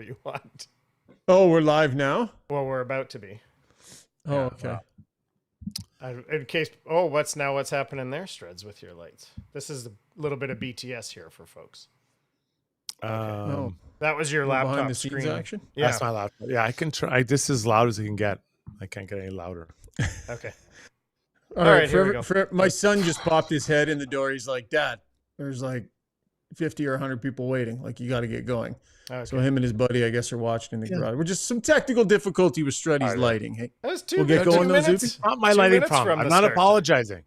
you want. Oh, we're live now? Well, we're about to be. Oh, Yeah, okay. In case, what's happening there, Struds, with your lights? This is a little bit of BTS here for folks. Oh, That was your behind laptop the scenes screen. action? Yeah. That's my laptop. Yeah, I can try. This is as loud as it can get. I can't get any louder. Okay. All right, here we go. my son just popped his head in the door. He's like, Dad, there's like 50 or 100 people waiting. Like, you got to get going. Okay. So him and his buddy, I guess, are watching in the garage. We're just some technical difficulty with Struddy's lighting. Hey, That was we'll get going, those minutes. It's not my 2 lighting minutes problem. from I'm the not start. apologizing.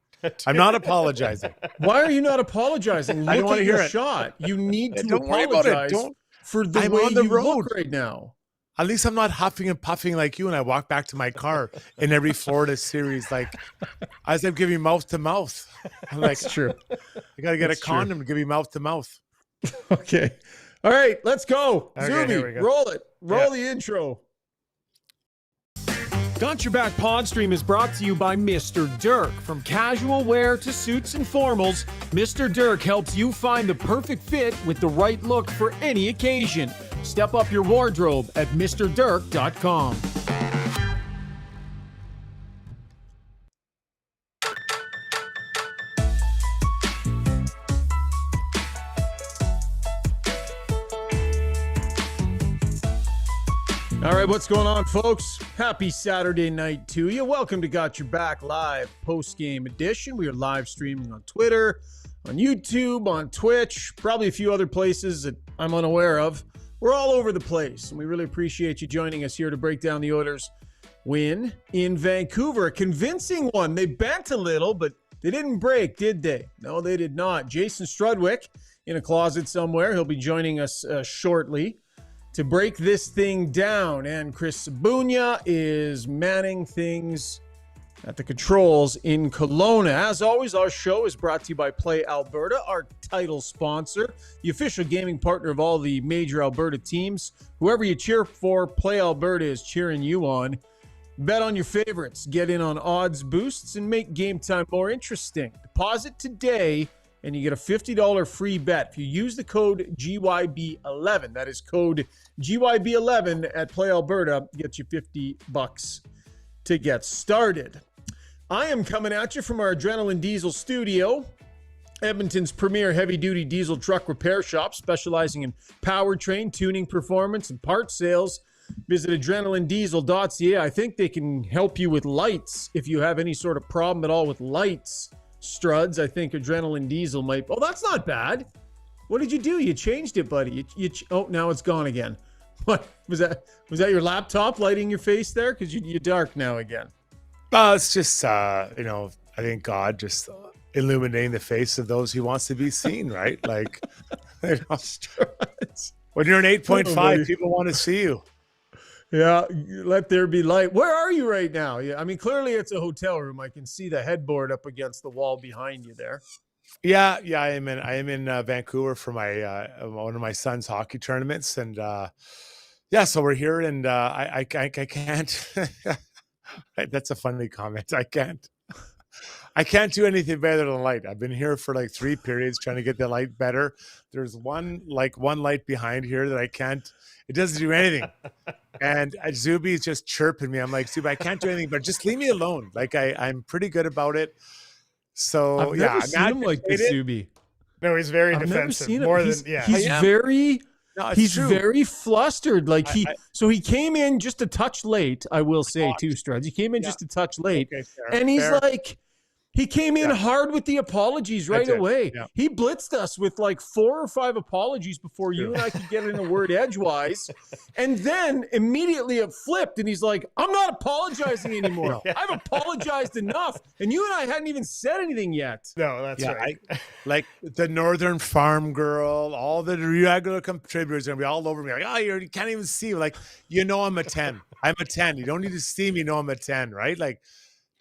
I'm not apologizing. Why are you not apologizing? I don't Look wanna at hear your it. shot. You need to Don't worry about it. apologize for the I'm way on the you road. look right now. At least I'm not huffing and puffing like you, and I walk back to my car in every Florida series, like as I'm giving mouth to mouth. I'm like, That's true. I got to get That's a condom to give you mouth to mouth. Okay. All right, let's go. Okay, here we Zuby, go. roll it. Roll the intro. Got Your Back Podstream is brought to you by Mr. Dirk. From casual wear to suits and formals, Mr. Dirk helps you find the perfect fit with the right look for any occasion. Step up your wardrobe at MrDirk.com. All right, what's going on, folks? Happy Saturday night to you. Welcome to Got Your Back Live post-game edition. We are live streaming on Twitter, on YouTube, on Twitch, probably a few other places that I'm unaware of. We're all over the place, and we really appreciate you joining us here to break down the Oilers' win in Vancouver. A convincing one. They bent a little, but they didn't break, did they? No, they did not. Jason Strudwick in a closet somewhere. He'll be joining us shortly to break this thing down. And Chris Sabunia is manning things at the controls in Kelowna. As always, our show is brought to you by Play Alberta, our title sponsor, the official gaming partner of all the major Alberta teams. Whoever you cheer for, Play Alberta is cheering you on. Bet on your favorites, get in on odds boosts, and make game time more interesting. Deposit today, and you get a $50 free bet. If you use the code GYB11, that is code GYB11 at Play Alberta, gets you $50 to get started. I am coming at you from our Adrenaline Diesel studio, Edmonton's premier heavy-duty diesel truck repair shop, specializing in powertrain, tuning, performance, and part sales. Visit adrenalinediesel.ca. I think they can help you with lights if you have any sort of problem at all with lights. Struds, I think Adrenaline Diesel might. Oh, that's not bad. What did you do? You changed it, buddy. Oh, now it's gone again. What was that? Was that your laptop lighting your face there? Because you're dark now again. It's just, I think God just illuminating the face of those he wants to be seen, right? Like, when you're an 8.5, people want to see you. Yeah, let there be light. Where are you right now? Yeah, I mean, clearly it's a hotel room. I can see the headboard up against the wall behind you there. Yeah. I am in Vancouver for my one of my son's hockey tournaments, and so we're here, and I can't. That's a funny comment. I can't do anything better than light. I've been here for like 3 periods trying to get the light better. There's one light behind here that I can't. It doesn't do anything. And Zuby is just chirping me. I'm like, Zuby, I can't do anything, but just leave me alone. Like I'm pretty good about it. So I've never seen him like this, Zuby. No, he's very I've never defensive. seen him. More He's, than yeah. He's very. No, it's he's true. very flustered. Like so he came in just a touch late. I will say too, Struds. He came in just a touch late, Okay, fair, and he's fair. like. He came in hard with the apologies right away. Yeah. He blitzed us with like 4 or 5 apologies before you and I could get in a word edgewise. And then immediately it flipped and he's like, I'm not apologizing anymore. I've apologized enough. And you and I hadn't even said anything yet. No, that's right. Like the Northern Farm Girl, all the regular contributors are going to be all over me. Like, you can't even see. Like, I'm a 10. I'm a 10. You don't need to see me know I'm a 10, right? Like,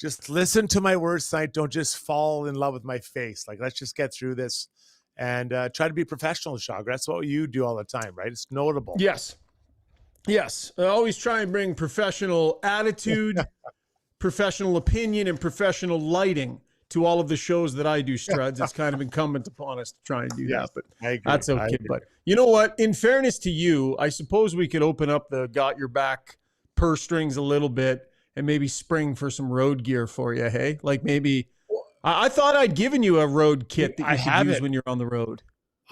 just listen to my words tonight. Don't just fall in love with my face. Like, let's just get through this and try to be professional, Shog. That's what you do all the time, right? It's notable. Yes. I always try and bring professional attitude, professional opinion, and professional lighting to all of the shows that I do, Struds. It's kind of incumbent upon us to try and do that, but I agree. that's okay. But you know what? In fairness to you, I suppose we could open up the got your back purse strings a little bit and maybe spring for some road gear for you, hey? Like maybe I thought I'd given you a road kit that you could use when you're on the road.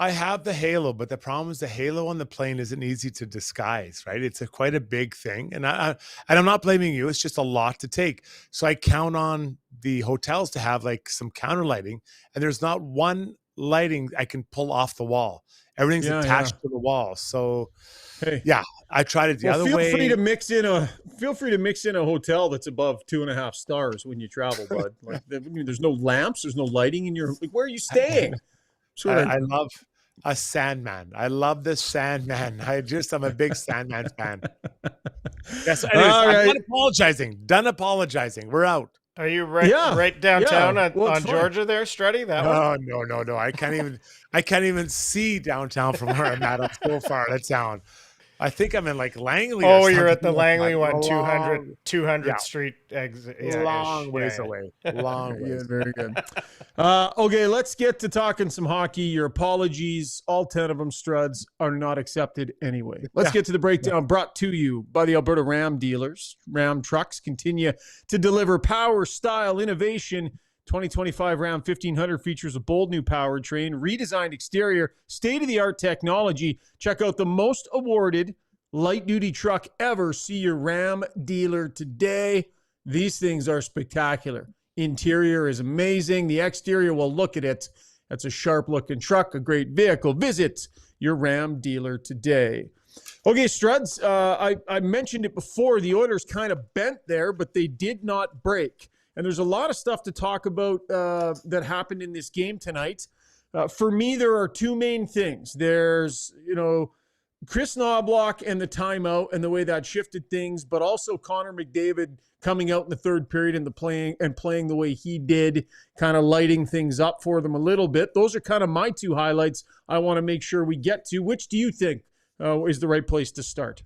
I have the halo, but the problem is the halo on the plane isn't easy to disguise, right? It's quite a big thing. And I'm not blaming you. It's just a lot to take. So I count on the hotels to have like some counter lighting, and there's not one lighting I can pull off the wall. Everything's attached to the wall. So hey, I tried it the other way. Feel free to mix in a hotel that's above 2.5 stars when you travel, bud. Like, there's no lamps, there's no lighting in your, like, where are you staying? I love a Sandman. I love this Sandman. I'm a big Sandman fan. Yes. Anyways, I'm done apologizing. We're out. Are you right downtown on Georgia there, Struddy? No. I can't even see downtown from where I'm at. I'm so far out of town. I think I'm in like Langley. Oh, you're at the Langley one, 200 Street exit. Yeah, long ways away. Long ways. Very good. Okay, let's get to talking some hockey. Your apologies, all 10 of them, Struds, are not accepted anyway. Let's get to the breakdown brought to you by the Alberta Ram dealers. Ram trucks continue to deliver power, style, innovation. 2025 Ram 1500 features a bold new powertrain, redesigned exterior, state-of-the-art technology. Check out the most awarded light-duty truck ever. See your Ram dealer today. These things are spectacular. Interior is amazing. The exterior, well, look at it. That's a sharp-looking truck, a great vehicle. Visit your Ram dealer today. Okay, Struds, I mentioned it before. The Oilers kind of bent there, but they did not break. And there's a lot of stuff to talk about that happened in this game tonight. For me, there are two main things. There's, Chris Knobloch and the timeout and the way that shifted things, but also Connor McDavid coming out in the third period and playing the way he did, kind of lighting things up for them a little bit. Those are kind of my two highlights I want to make sure we get to. Which do you think is the right place to start?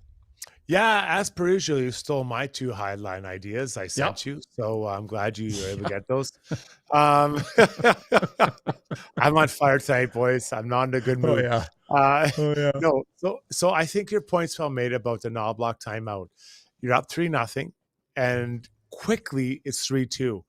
Yeah, as per usual, you stole my two highline ideas I sent you, so I'm glad you were able to get those. I'm on fire tonight, boys. I'm not in a good mood. No, so I think your point's well made about the Knobloch timeout. You're up 3-0, and quickly it's 3-2.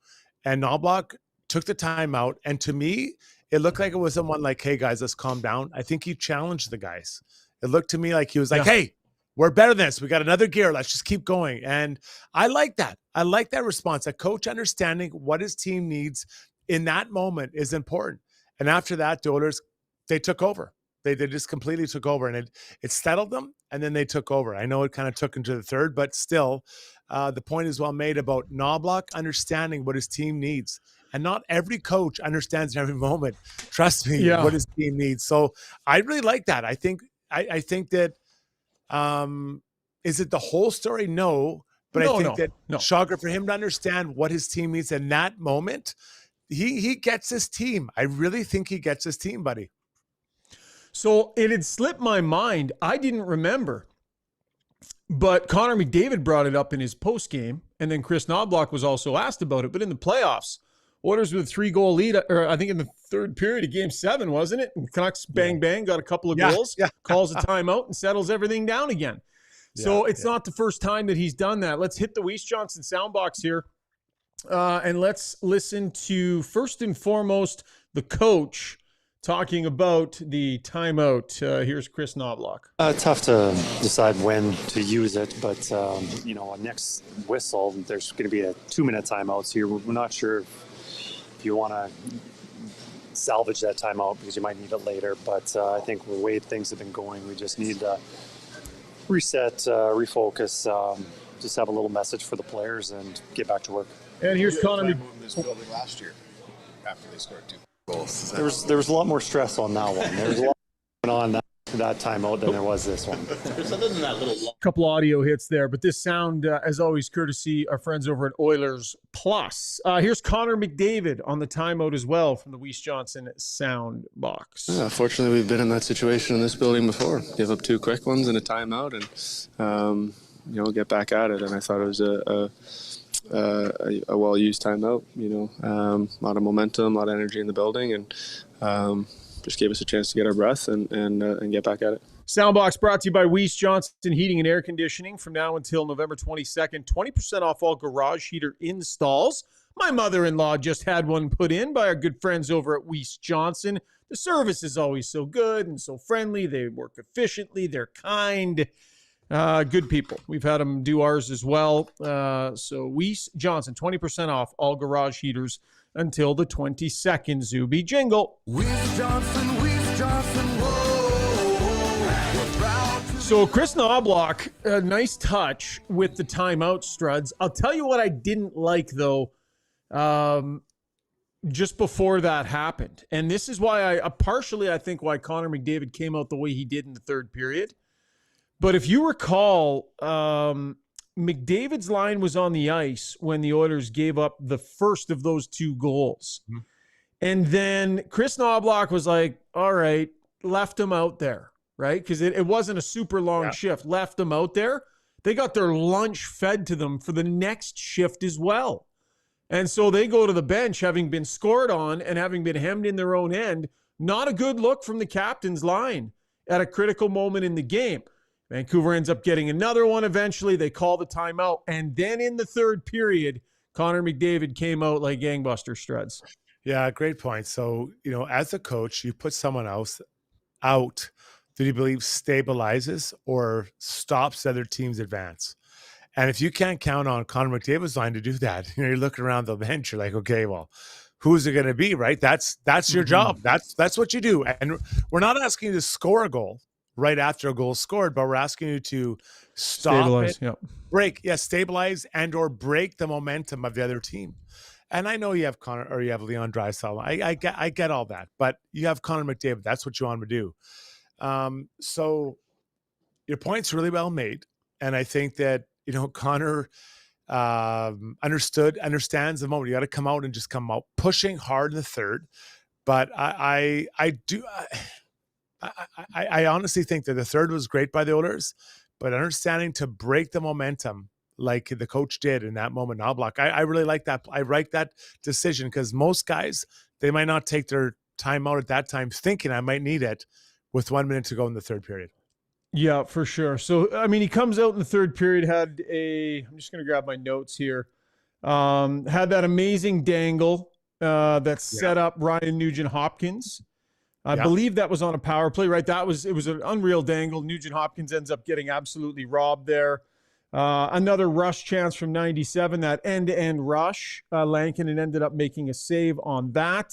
And Knobloch took the timeout, and to me, it looked like it was someone like, "Hey guys, let's calm down." I think he challenged the guys. It looked to me like he was like, "Hey, we're better than this. We got another gear. Let's just keep going." And I like that. I like that response. A coach understanding what his team needs in that moment is important. And after that, the Oilers, they took over. They just completely took over, and it settled them, and then they took over. I know it kind of took into the third, but still, the point is well made about Knobloch understanding what his team needs. And not every coach understands in every moment, trust me, what his team needs. So I really like that. I think that is it the whole story? No, but I think that Schauger, for him to understand what his team needs in that moment, he gets his team. I really think he gets his team, buddy. So it had slipped my mind. I didn't remember, but Connor McDavid brought it up in his post game, and then Chris Knobloch was also asked about it. But in the playoffs, Oilers with a 3-goal lead, or I think in the third period of Game 7, wasn't it? And Canucks bang, got a couple of goals, calls a timeout, and settles everything down again. So it's not the first time that he's done that. Let's hit the Weiss Johnson soundbox here, and let's listen to, first and foremost, the coach talking about the timeout. Here's Chris Knobloch. Tough to decide when to use it, but on next whistle, there's going to be a 2-minute timeout, so we're not sure if you want to salvage that timeout because you might need it later. But I think the way things have been going, we just need to reset, refocus, just have a little message for the players and get back to work. And here's Connor. Moving this building last year after they scored 2 goals. There was a lot more stress on that one. There was a lot going on that timeout than there was this one. Other than that little couple audio hits there, but this sound, as always, courtesy our friends over at Oilers Plus. Here's Connor McDavid on the timeout as well from the Weiss Johnson sound box. Fortunately, we've been in that situation in this building before. Give up 2 quick ones and a timeout, and get back at it. And I thought it was a well-used timeout. A lot of momentum, a lot of energy in the building, and just gave us a chance to get our breath and get back at it. Soundbox brought to you by Weiss Johnson Heating and Air Conditioning. From now until November 22nd, 20% off all garage heater installs. My mother-in-law just had one put in by our good friends over at Weiss Johnson. The service is always so good and so friendly. They work efficiently. They're kind. Good people. We've had them do ours as well. So Weiss Johnson, 20% off all garage heaters until the 22nd. Zuby jingle. Weiss Johnson, whoa. So Chris Knobloch, a nice touch with the timeout, Struds. I'll tell you what I didn't like, though, just before that happened. And this is why I think why Connor McDavid came out the way he did in the third period. But if you recall, McDavid's line was on the ice when the Oilers gave up the first of those two goals. Mm-hmm. And then Chris Knobloch was like, all right, left him out there, right? Because it wasn't a super long shift. Left them out there. They got their lunch fed to them for the next shift as well. And so they go to the bench having been scored on and having been hemmed in their own end. Not a good look from the captain's line at a critical moment in the game. Vancouver ends up getting another one eventually. They call the timeout. And then in the third period, Connor McDavid came out like gangbuster, Struds. Yeah, great point. So, as a coach, you put someone else out that you believe stabilizes or stops the other team's advance. And if you can't count on Connor McDavid's line to do that, you're looking around the bench, you're like, okay, well, who's it going to be, right? That's your job. That's what you do. And we're not asking you to score a goal right after a goal is scored, but we're asking you to stabilize, stabilize and or break the momentum of the other team. And I know you have Connor or you have Leon Draisaitl. I get all that, but you have Connor McDavid. That's what you want him to do. So your point's really well made. And I think that, Connor understands the moment. You got to come out and just come out pushing hard in the third. But I honestly think that the third was great by the Oilers, but understanding to break the momentum like the coach did in that moment, Knobloch, I really like that. I like that decision because most guys, they might not take their time out at that time thinking I might need it with 1 minute to go in the third period. Yeah, for sure. So, he comes out in the third period, I'm just going to grab my notes here, had that amazing dangle that set up Ryan Nugent-Hopkins. I believe that was on a power play, right? It was an unreal dangle. Nugent-Hopkins ends up getting absolutely robbed there. Another rush chance from 97, that end-to-end rush. Lankinen ended up making a save on that.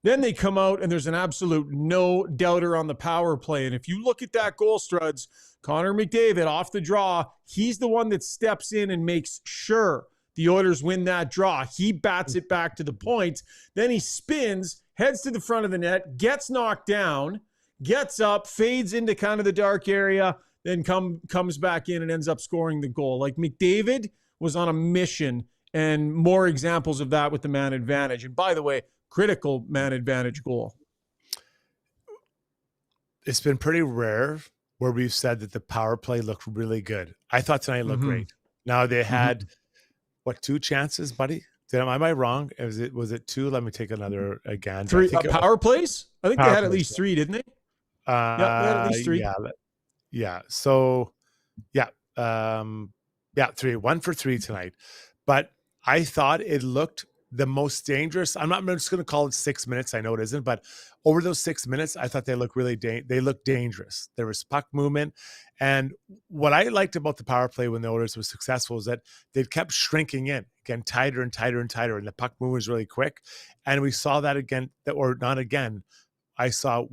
Then they come out, and there's an absolute no-doubter on the power play. And if you look at that goal, Struds, Connor McDavid off the draw, he's the one that steps in and makes sure the Oilers win that draw. He bats it back to the point. Then he spins, heads to the front of the net, gets knocked down, gets up, fades into kind of the dark area, then comes back in and ends up scoring the goal. Like, McDavid was on a mission, and more examples of that with the man advantage. And by the way, critical man advantage goal. It's been pretty rare where we've said that the power play looked really good. I thought tonight looked great. Now they had, two chances, buddy? Am I wrong? Was it two? Let me take another again. Three power plays? I think they had at least three, didn't they? They had at least three. Yeah. So, 3. 1 for 3 tonight. But I thought it looked the most dangerous. I'm just going to call it 6 minutes. I know it isn't, but over those 6 minutes, I thought they looked really they looked dangerous. There was puck movement. And what I liked about the power play when the Oilers was successful is that they kept shrinking in, getting tighter and tighter and tighter. And the puck movement was really quick. And we saw that again, or not again. We saw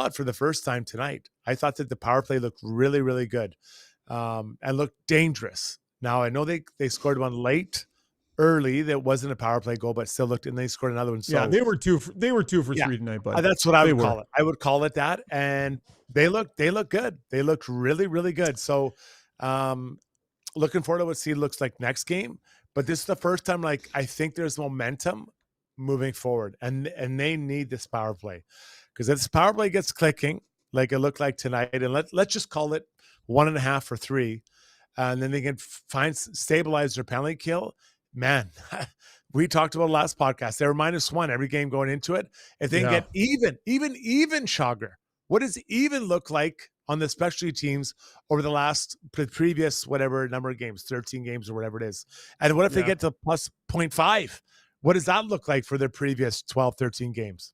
it for the first time tonight. I thought that the power play looked really, really good and looked dangerous. Now, I know they scored one late, early, that wasn't a power play goal, but still looked, and they scored another one. So they were two for 3 tonight, but that's what I would call it. I would call it that. And they look good. They looked really, really good. So looking forward to what it looks like next game. But this is the first time, I think there's momentum moving forward, and they need this power play. Because if this power play gets clicking, like it looked like tonight, and let's just call it 1.5 or 3, and then they can stabilize their penalty kill, man, we talked about last podcast. They were -1 every game going into it. If they can get even Schauger, what does even look like on the specialty teams over the previous whatever number of games, 13 games or whatever it is? And what if they get to plus 0.5? What does that look like for their previous 12, 13 games?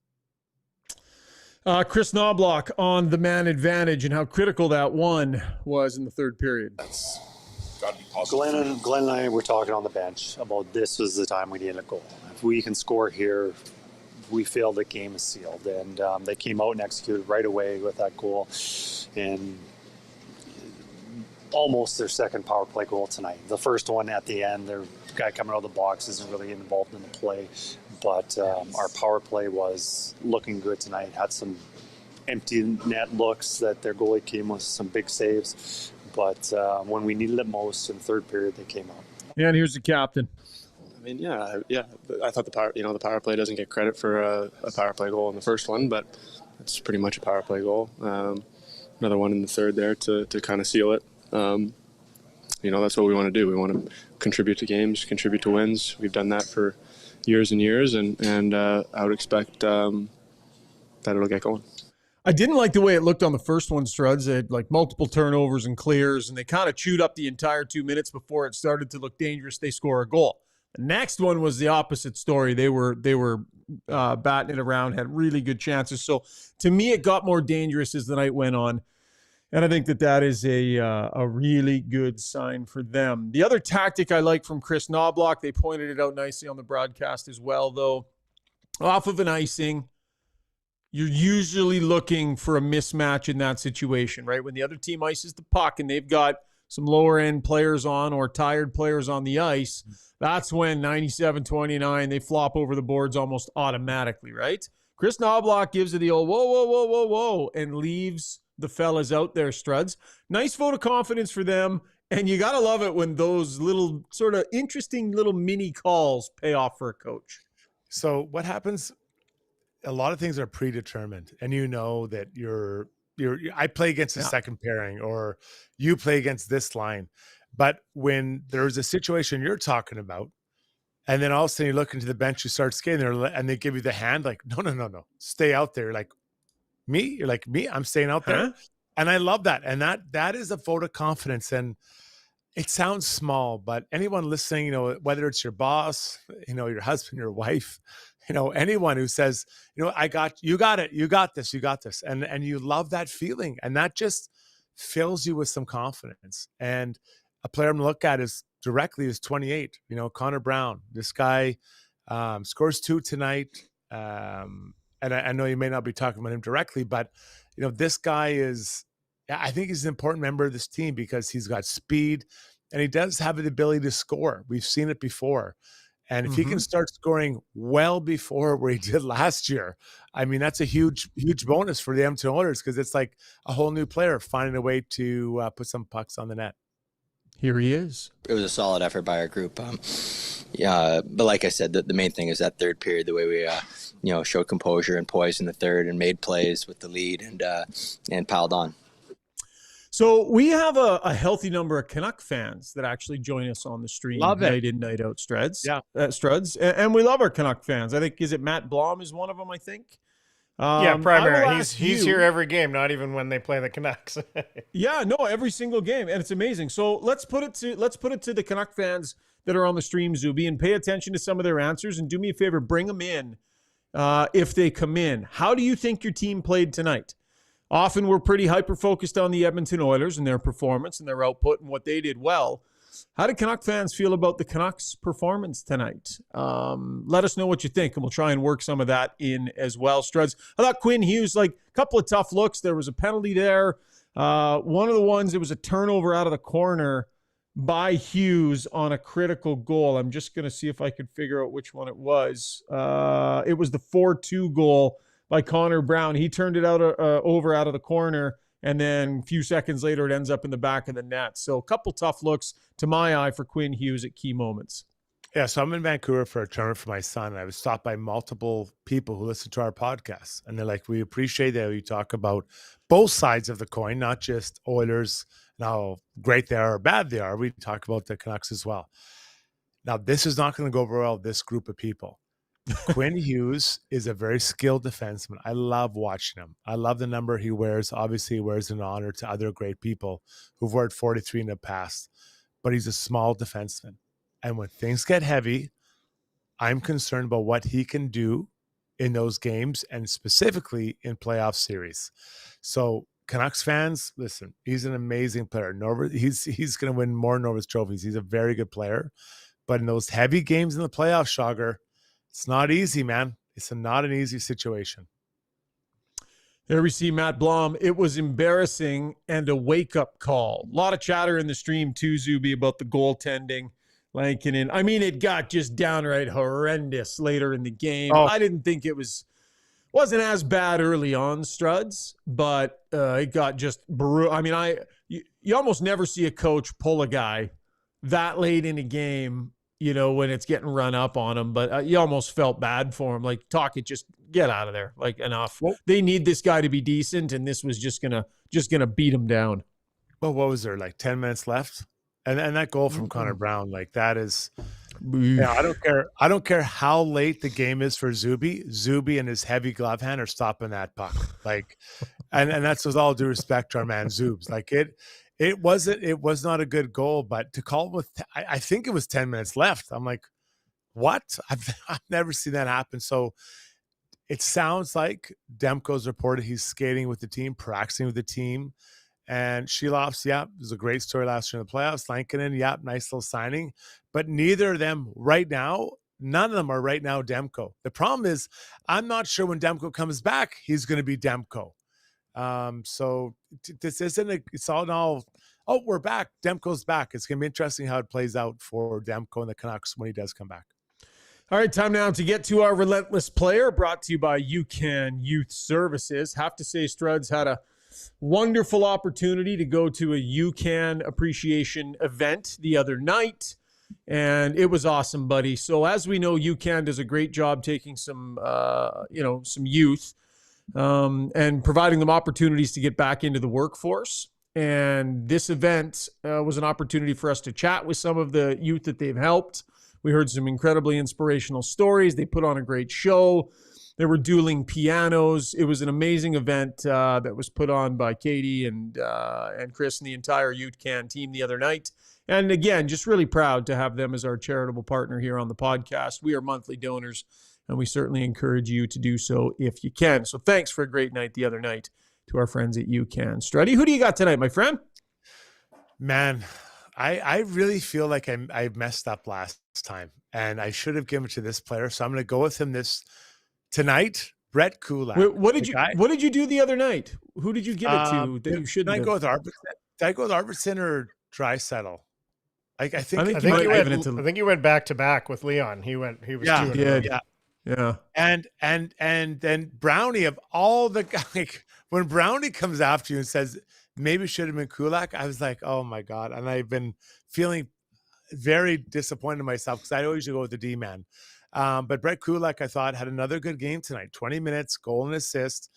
Chris Knobloch on the man advantage and how critical that one was in the third period. That's got to be positive. Glenn and I were talking on the bench about this was the time we needed a goal. If we can score here, we feel the game is sealed. And they came out and executed right away with that goal. And almost their second power play goal tonight. The first one at the end, their guy coming out of the box isn't really involved in the play. But our power play was looking good tonight. Had some empty net looks that their goalie came with some big saves. But when we needed it most in the third period, they came out. And here's the captain. I mean, yeah. I thought the power play doesn't get credit for a power play goal in the first one, but it's pretty much a power play goal. Another one in the third there to kind of seal it. That's what we want to do. We want to contribute to games, contribute to wins. We've done that for years and years, and I would expect that it'll get going. I didn't like the way it looked on the first one, Struds. They had like multiple turnovers and clears, and they kind of chewed up the entire 2 minutes before it started to look dangerous. They score a goal. The next one was the opposite story. They were batting it around, had really good chances. So to me, it got more dangerous as the night went on. And I think that is a really good sign for them. The other tactic I like from Chris Knobloch, they pointed it out nicely on the broadcast as well, though. Off of an icing, you're usually looking for a mismatch in that situation, right? When the other team ices the puck and they've got some lower-end players on or tired players on the ice, that's when 97-29, they flop over the boards almost automatically, right? Chris Knobloch gives it the old whoa, and leaves the fellas out there, Struds. Nice vote of confidence for them, and you got to love it when those little sort of interesting little mini calls pay off for a coach. So what happens, a lot of things are predetermined, and you know that I play against the second pairing or you play against this line. But when there's a situation you're talking about, and then all of a sudden you look into the bench, you start skating there, and they give you the hand, like, no, stay out there. Like, me? You're like, me? I'm staying out there. And I love that. And that is a vote of confidence. And it sounds small, but anyone listening, whether it's your boss, your husband, your wife, anyone who says, you got it, you got this. And you love that feeling. And that just fills you with some confidence. And a player I'm going to look at is 28, Connor Brown. This guy scores 2 tonight. And I know you may not be talking about him directly, but, this guy I think he's an important member of this team because he's got speed and he does have the ability to score. We've seen it before. And if he can start scoring well before where he did last year, I mean, that's a huge, huge bonus for the Edmonton Oilers because it's like a whole new player finding a way to put some pucks on the net. Here he is. It was a solid effort by our group. But like I said, the main thing is that third period, the way we, showed composure and poise in the third and made plays with the lead and piled on. So we have a healthy number of Canuck fans that actually join us on the stream night in, night out, Struds. Yeah. Struds. And we love our Canuck fans. I think, is it Matt Blom is one of them, I think? Primary. He's here every game, not even when they play the Canucks. Yeah, no, every single game, and it's amazing. So let's put it to the Canuck fans that are on the stream, Zuby, and pay attention to some of their answers. And do me a favor, bring them in if they come in. How do you think your team played tonight? Often we're pretty hyper-focused on the Edmonton Oilers and their performance and their output and what they did well. How did Canuck fans feel about the Canucks' performance tonight? Let us know what you think, and we'll try and work some of that in as well. Struds, I thought Quinn Hughes, a couple of tough looks. There was a penalty there. One of the ones, it was a turnover out of the corner by Hughes on a critical goal. I'm just going to see if I could figure out which one it was. It was the 4-2 goal by Connor Brown. He turned it over out of the corner, and then a few seconds later, it ends up in the back of the net. So a couple tough looks to my eye for Quinn Hughes at key moments. Yeah, so I'm in Vancouver for a tournament for my son. And I was stopped by multiple people who listen to our podcast. And they're like, we appreciate that you talk about both sides of the coin, not just Oilers and how great they are or bad they are. We talk about the Canucks as well. Now, this is not going to go over well with this group of people. Quinn Hughes is a very skilled defenseman. I love watching him. I love the number he wears. Obviously, he wears an honor to other great people who've worn 43 in the past, but he's a small defenseman. And when things get heavy, I'm concerned about what he can do in those games and specifically in playoff series. So Canucks fans, listen, he's an amazing player. He's going to win more Norris trophies. He's a very good player. But in those heavy games in the playoffs, Schauger, it's not easy, man. It's not an easy situation. There we see Matt Blom. It was embarrassing and a wake-up call. A lot of chatter in the stream too, Zuby, about the goaltending. Lankinen. I mean, it got just downright horrendous later in the game. Oh. I didn't think wasn't as bad early on, Struds, but it got just brutal. I mean, you almost never see a coach pull a guy that late in a game, when it's getting run up on him, but you almost felt bad for him. Like, just get out of there. Like, enough. Well, they need this guy to be decent, and this was just gonna beat him down. Well, what was there, like 10 minutes left? And that goal from Connor Brown, like that is, I don't care how late the game is for Zuby. Zuby and his heavy glove hand are stopping that puck. Like, and that's with all due respect to our man Zubs. Like it was not a good goal, but to call it with, I think it was 10 minutes left. I'm like, what? I've never seen that happen. So it sounds like Demko's reported he's skating with the team, practicing with the team. And Sheloff's, it was a great story last year in the playoffs. Lankinen, nice little signing. But neither of them right now, none of them are right now Demko. The problem is, I'm not sure when Demko comes back, he's going to be Demko. So this isn't it's all in all, oh, we're back. Demko's back. It's going to be interesting how it plays out for Demko and the Canucks when he does come back. All right, time now to get to our Relentless player, brought to you by UCAN Youth Services. Have to say, Struds had a wonderful opportunity to go to a UCAN appreciation event the other night, and it was awesome, buddy. So as we know, UCAN does a great job taking some youth and providing them opportunities to get back into the workforce. And this event was an opportunity for us to chat with some of the youth that they've helped. We heard some incredibly inspirational stories. They put on a great show. There were dueling pianos. It was an amazing event that was put on by Katie and Chris and the entire UCAN team the other night. And again, just really proud to have them as our charitable partner here on the podcast. We are monthly donors, and we certainly encourage you to do so if you can. So thanks for a great night the other night to our friends at UCAN. Struddy, who do you got tonight, my friend? Man, I really feel like I messed up last time, and I should have given it to this player. So I'm going to go with him tonight. Brett Kulak. What did you do the other night? Who did you give it to that you shouldn't have? Did I go with Arvidsson or Draisaitl? I think you went back to back with Leon. He was Yeah. And then Brownie, of all the guys, when Brownie comes after you and says maybe it should have been Kulak, I was like, oh my God. And I've been feeling very disappointed in myself because I always go with the D-man. But Brett Kulak, I thought, had another good game tonight. 20 minutes, goal and assist.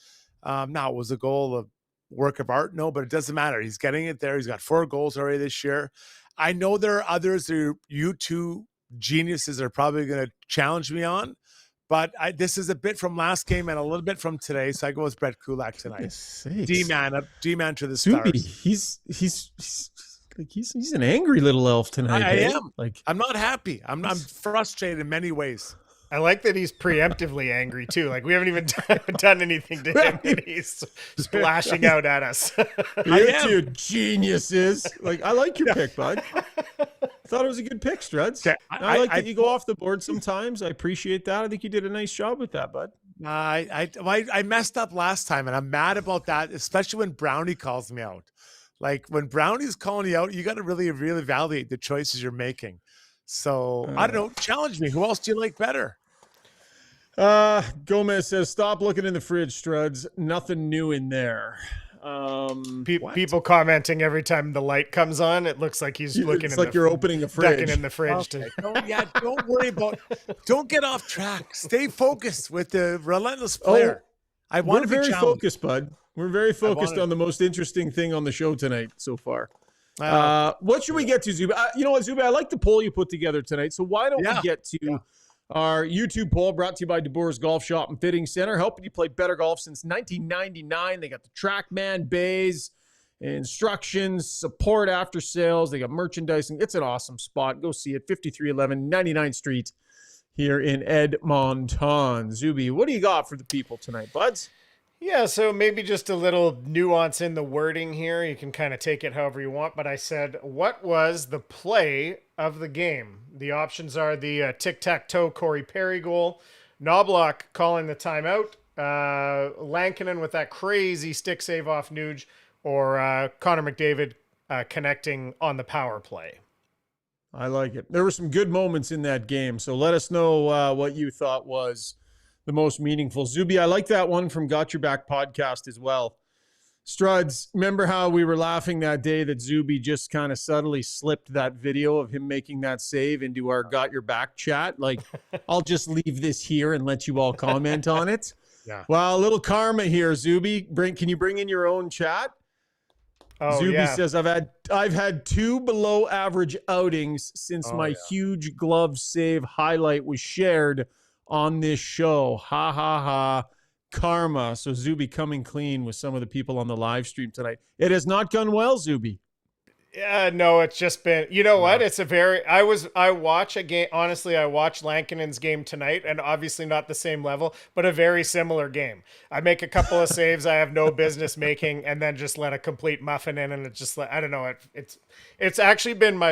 Now, it was a goal of work of art? No, but it doesn't matter. He's getting it there. He's got 4 goals already this year. I know there are others that you two geniuses are probably going to challenge me on, but this is a bit from last game and a little bit from today, so I go with Brett Kulak tonight. D-man to the stars. He's an angry little elf tonight. I am. I'm not happy. I'm frustrated in many ways. I like that he's preemptively angry too. Like we haven't even done anything to him, and he's splashing out at us. You two geniuses. I like your pick, bud. Thought it was a good pick, Struds. Okay. I like that you go off the board sometimes. I appreciate that. I think you did a nice job with that, bud. I messed up last time, and I'm mad about that, especially when Brownie calls me out. Like when Brownie's calling you out, you got to really, really validate the choices you're making. So I don't know. Challenge me. Who else do you like better? Gomez says, "Stop looking in the fridge, Struds. Nothing new in there." People commenting every time the light comes on. It looks like he's looking. It's like you're opening a fridge. In the fridge. Okay. Don't worry about. Don't get off track. Stay focused with the relentless player. I want to be very focused, bud. We're very focused on the most interesting thing on the show tonight so far. What should we get to, Zuby? You know what, Zuby? I like the poll you put together tonight. So why don't we get to our YouTube poll brought to you by DeBoer's Golf Shop and Fitting Center, helping you play better golf since 1999. They got the TrackMan bays, instructions, support after sales. They got merchandising. It's an awesome spot. Go see it. 5311 99th Street here in Edmonton. Zuby, what do you got for the people tonight, buds? Yeah, so maybe just a little nuance in the wording here. You can kind of take it however you want, but I said, what was the play of the game? The options are the tic-tac-toe Corey Perry goal, Knobloch calling the timeout, Lankinen with that crazy stick save off Nuge, or Connor McDavid connecting on the power play. I like it. There were some good moments in that game, so let us know what you thought was the most meaningful. Zuby, I like that one from Got Your Back podcast as well. Struds, remember how we were laughing that day that Zuby just kind of subtly slipped that video of him making that save into our Got Your Back chat? Like, I'll just leave this here and let you all comment on it. Yeah. Well, a little karma here, Zuby. Can you bring in your own chat? Oh, Zuby says, I've had 2 below average outings since my huge glove save highlight was shared on this show. Ha ha ha. Karma. So Zuby coming clean with some of the people on the live stream tonight. It has not gone well, Zuby. Yeah, no, it's just been, you know what? It's a very, I watch a game. Honestly, I watched Lankinen's game tonight, and obviously not the same level, but a very similar game. I make a couple of saves I have no business making, and then just let a complete muffin in, and it's just like, I don't know. It's actually been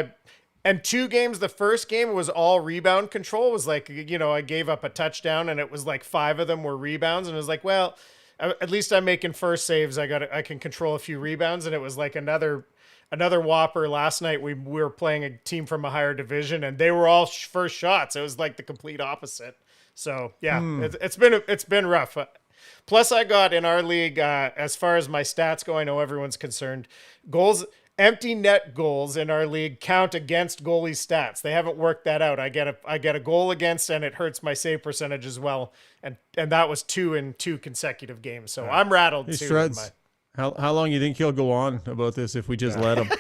and 2 games. The first game was all rebound control. It was like, I gave up a touchdown, and it was like 5 of them were rebounds, and it was like, well, at least I'm making first saves. I can control a few rebounds, and it was like another whopper. Last night we were playing a team from a higher division, and they were all first shots. It was like the complete opposite. So yeah, it's been rough. Plus, I got in our league, as far as my stats go, I know everyone's concerned. Empty net goals in our league count against goalie stats. They haven't worked that out. I get a goal against, and it hurts my save percentage as well. And that was 2 in 2 consecutive games. So I'm rattled too. How long do you think he'll go on about this if we just let him?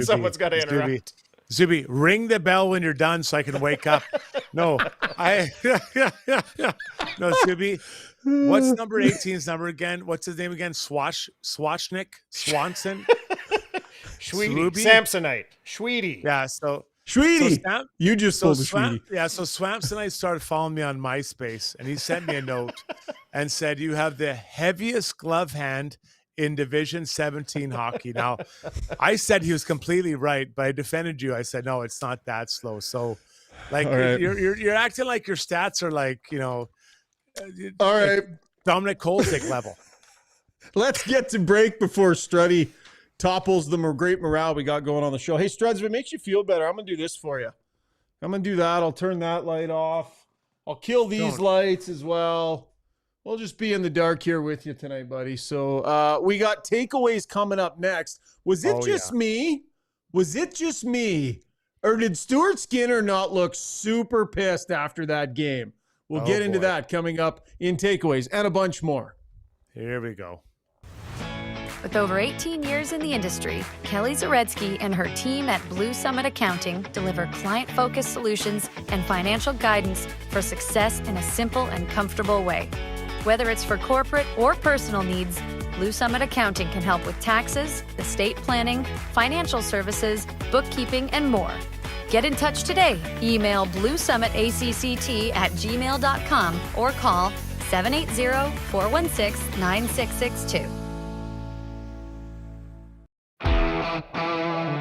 Someone's got to interrupt. Zuby, ring the bell when you're done so I can wake up. No, Zuby. What's number 18's number again? What's his name again? Swatchnick? Swanson? Samsonite. Schweedy. Yeah, so Schweedy. You just told Schweedy. Yeah, so Swamsonite started following me on MySpace, and he sent me a note and said, you have the heaviest glove hand in Division 17 hockey. Now, I said he was completely right, but I defended you. I said, no, it's not that slow. So, like, you're acting like your stats are like, all right, Dominic Kolzig level. Let's get to break before Struddy topples the great morale we got going on the show. Hey, Struds, if it makes you feel better, I'm going to do this for you. I'm going to do that. I'll turn that light off. I'll kill these lights as well. We'll just be in the dark here with you tonight, buddy. So we got takeaways coming up next. Was it just me? Was it just me? Or did Stuart Skinner not look super pissed after that game? We'll get into that coming up in takeaways and a bunch more. Here we go. With over 18 years in the industry, Kelly Zaretsky and her team at Blue Summit Accounting deliver client-focused solutions and financial guidance for success in a simple and comfortable way. Whether it's for corporate or personal needs, Blue Summit Accounting can help with taxes, estate planning, financial services, bookkeeping, and more. Get in touch today. Email bluesummitacct@gmail.com or call 780-416-9662.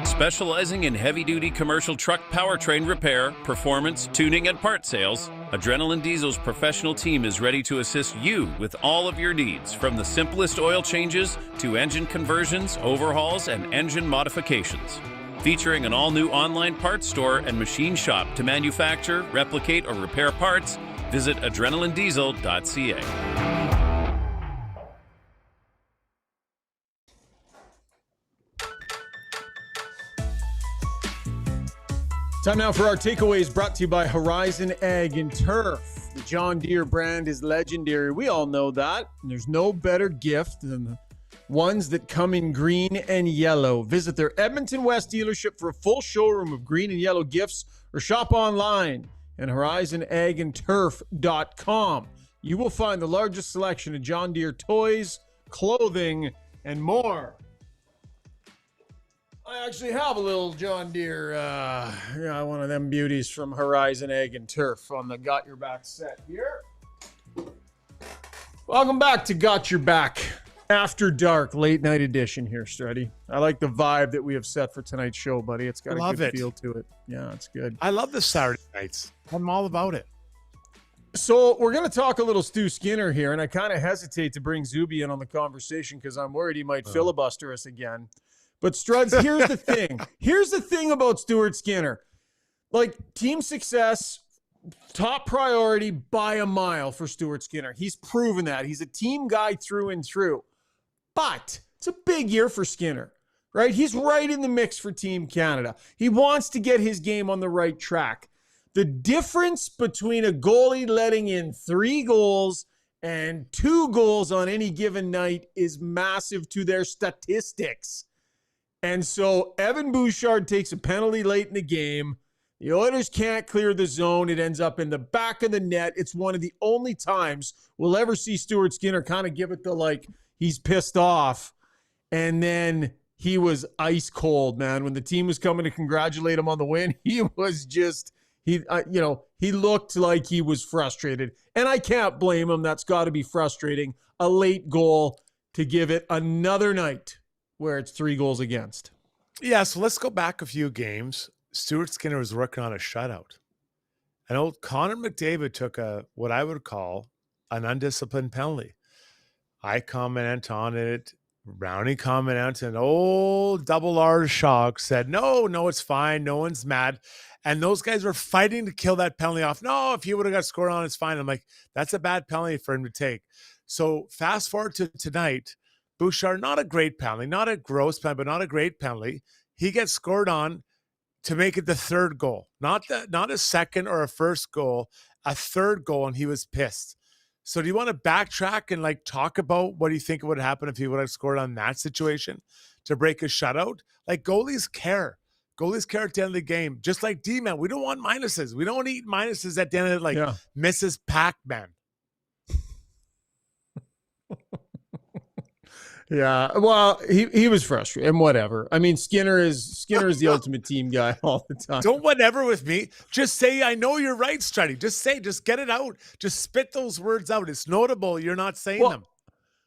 Specializing in heavy-duty commercial truck powertrain repair, performance, tuning, and part sales, Adrenaline Diesel's professional team is ready to assist you with all of your needs, from the simplest oil changes to engine conversions, overhauls, and engine modifications. Featuring an all-new online parts store and machine shop to manufacture, replicate, or repair parts, visit adrenalinediesel.ca. Time now for our takeaways, brought to you by Horizon Ag and Turf. The John Deere brand is legendary. We all know that. And there's no better gift than the ones that come in green and yellow. Visit their Edmonton West dealership for a full showroom of green and yellow gifts or shop online at horizonagandturf.com. You will find the largest selection of John Deere toys, clothing, and more. I actually have a little John Deere, one of them beauties from Horizon Ag and Turf on the Got Your Back set here. Welcome back to Got Your Back After Dark late night edition here, Struddy. I like the vibe that we have set for tonight's show, buddy. It's got a good feel to it. Yeah, it's good. I love the Saturday nights. I'm all about it. So we're going to talk a little Stu Skinner here, and I kind of hesitate to bring Zuby in on the conversation because I'm worried he might filibuster us again. But Struds, here's the thing. Here's the thing about Stuart Skinner. Like, team success, top priority by a mile for Stuart Skinner. He's proven that. He's a team guy through and through. But it's a big year for Skinner, right? He's right in the mix for Team Canada. He wants to get his game on the right track. The difference between a goalie letting in 3 goals and 2 goals on any given night is massive to their statistics. And so Evan Bouchard takes a penalty late in the game. The Oilers can't clear the zone. It ends up in the back of the net. It's one of the only times we'll ever see Stuart Skinner kind of give it the, like, he's pissed off. And then he was ice cold, man. When the team was coming to congratulate him on the win, he was just... He looked like he was frustrated. And I can't blame him. That's got to be frustrating. A late goal to give it another night where it's 3 goals against. Yeah, so let's go back a few games. Stuart Skinner was working on a shutout. And old Connor McDavid took what I would call an undisciplined penalty. I comment on it. Brownie commented on it. And old double R Rishaug said, no, it's fine. No one's mad. And those guys were fighting to kill that penalty off. No, if he would have got scored on, it's fine. I'm like, that's a bad penalty for him to take. So fast forward to tonight, Bouchard, not a great penalty, not a gross penalty, but not a great penalty. He gets scored on to make it the 3rd goal, not a second or a first goal, a 3rd goal, and he was pissed. So do you want to backtrack and like talk about what do you think would happen if he would have scored on that situation to break a shutout? Like, goalies care. Goalies care at the end of the game. Just like D-man, we don't want minuses. We don't want to eat minuses at the end of Mrs. Pac-Man. Yeah, well, he was frustrated and whatever. I mean, Skinner is the ultimate team guy all the time. Don't whatever with me. Just say, I know you're right, Struddy. Just get it out. Just spit those words out. It's notable you're not saying them.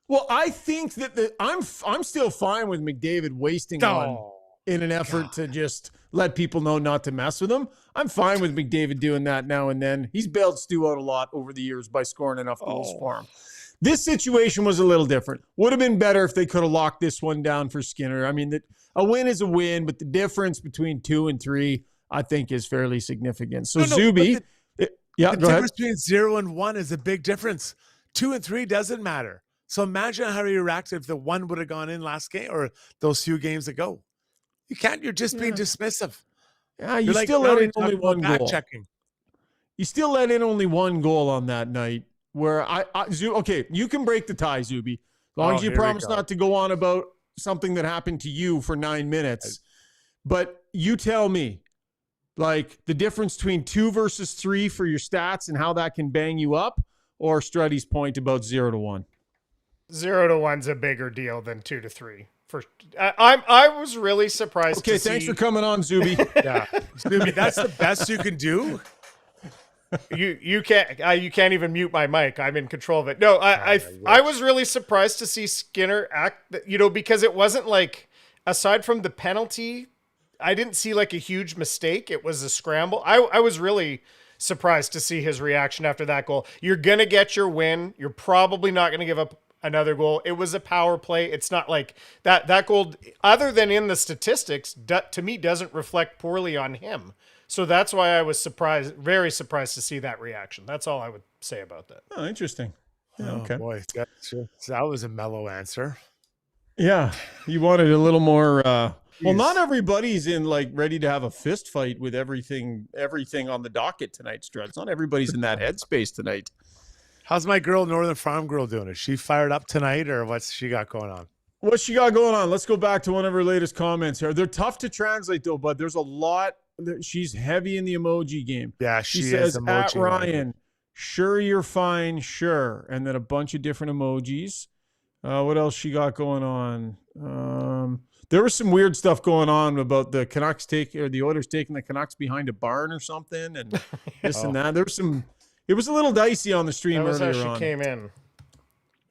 Well, I think that I'm still fine with McDavid wasting on in an effort to just let people know not to mess with him. I'm fine with McDavid doing that now and then. He's bailed Stu out a lot over the years by scoring enough goals for him. This situation was a little different. Would have been better if they could have locked this one down for Skinner. I mean, a win is a win, but the difference between 2 and 3, I think, is fairly significant. So Zuby, the difference between 0 and 1 is a big difference. 2 and 3 doesn't matter. So imagine how you reacted if the 1 would have gone in last game or those few games ago. You can't. You're just being dismissive. Yeah, you still let in only 1 goal. You still let in only 1 goal on that night. Where okay, you can break the tie, Zuby, as long as you promise not to go on about something that happened to you for 9 minutes. But you tell me, like, the difference between 2 versus 3 for your stats and how that can bang you up, or Struddy's point about 0 to 1. 0 to 1's a bigger deal than 2 to 3. I was really surprised. Okay, thanks for coming on, Zuby. Yeah, Zuby, that's the best you can do. You can't even mute my mic. I'm in control of it. No, I was really surprised to see Skinner act, because it wasn't like, aside from the penalty, I didn't see like a huge mistake. It was a scramble. I was really surprised to see his reaction after that goal. You're going to get your win. You're probably not going to give up another goal. It was a power play. It's not like that goal, other than in the statistics, to me doesn't reflect poorly on him. So that's why I was very surprised to see that reaction. That's all I would say about that. Oh, interesting. Yeah, okay. Boy, that was a mellow answer. Yeah, you wanted a little more. Well, not everybody's ready to have a fist fight with everything on the docket tonight, Struds. Not everybody's in that headspace tonight. How's my girl, Northern Farm Girl, doing? Is she fired up tonight, or what's she got going on? What she got going on? Let's go back to one of her latest comments here. They're tough to translate though, but there's a lot. She's heavy in the emoji game. Yeah, She she says is at emoji Ryan, sure you're fine, sure, and then a bunch of different emojis. What else she got going on? There was some weird stuff going on about the Canucks the Oilers taking the Canucks behind a barn or something, and this and that. There was some. It was a little dicey on the stream That was earlier how on. she came in.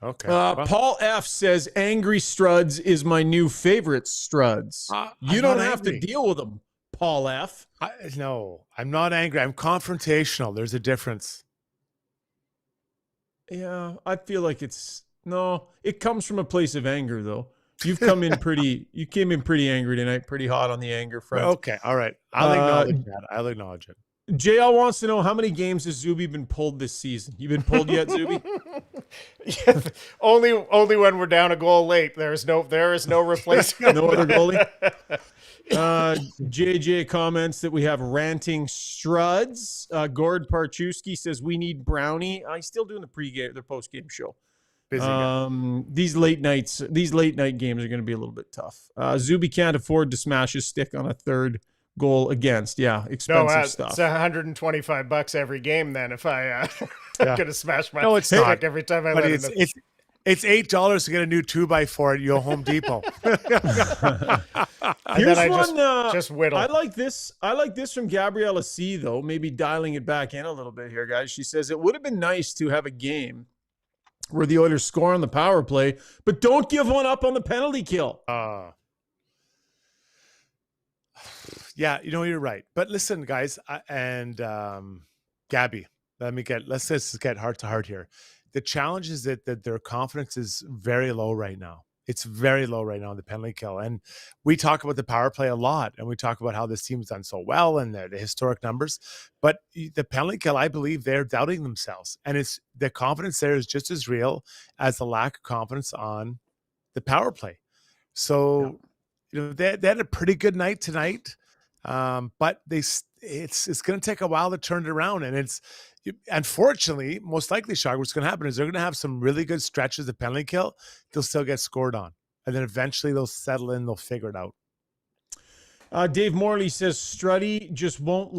Okay. Paul F says, "Angry Struds is my new favorite Struds." You don't have to deal with them, Paul F. No, I'm not angry. I'm confrontational. There's a difference. Yeah, I feel like it comes from a place of anger, though. You came in pretty angry tonight, pretty hot on the anger front. Okay, all right. I'll acknowledge that. I'll acknowledge it. JL wants to know, how many games has Zuby been pulled this season? You been pulled yet, Zuby? Yeah, only when we're down a goal late. There is no replacement. No other goalie. JJ comments that we have ranting Struds. Gord Parchewski says we need Brownie. He's still doing the post-game show. Busy these late night games are going to be a little bit tough. Zuby can't afford to smash his stick on a third goal against. Yeah, expensive stuff. It's $125 every game. Then if I gonna smash my it's stick not. every time I But let it's $8 to get a new 2x4 at your Home Depot. Here's one. Just whittle. I like this from Gabriella C, though. Maybe dialing it back in a little bit here, guys. She says it would have been nice to have a game where the Oilers score on the power play, but don't give one up on the penalty kill. Yeah, you're right. But listen, guys, Gabby, let's just get heart to heart here. The challenge is that their confidence is very low right now. It's very low right now in the penalty kill. And we talk about the power play a lot, and we talk about how this team's done so well and the historic numbers. But the penalty kill, I believe they're doubting themselves. And it's the confidence there is just as real as the lack of confidence on the power play. So, they had a pretty good night tonight. But it's going to take a while to turn it around. And unfortunately, most likely, Shog, what's going to happen is they're going to have some really good stretches of penalty kill. They'll still get scored on. And then eventually they'll settle in. They'll figure it out. Dave Morley says Struddy just won't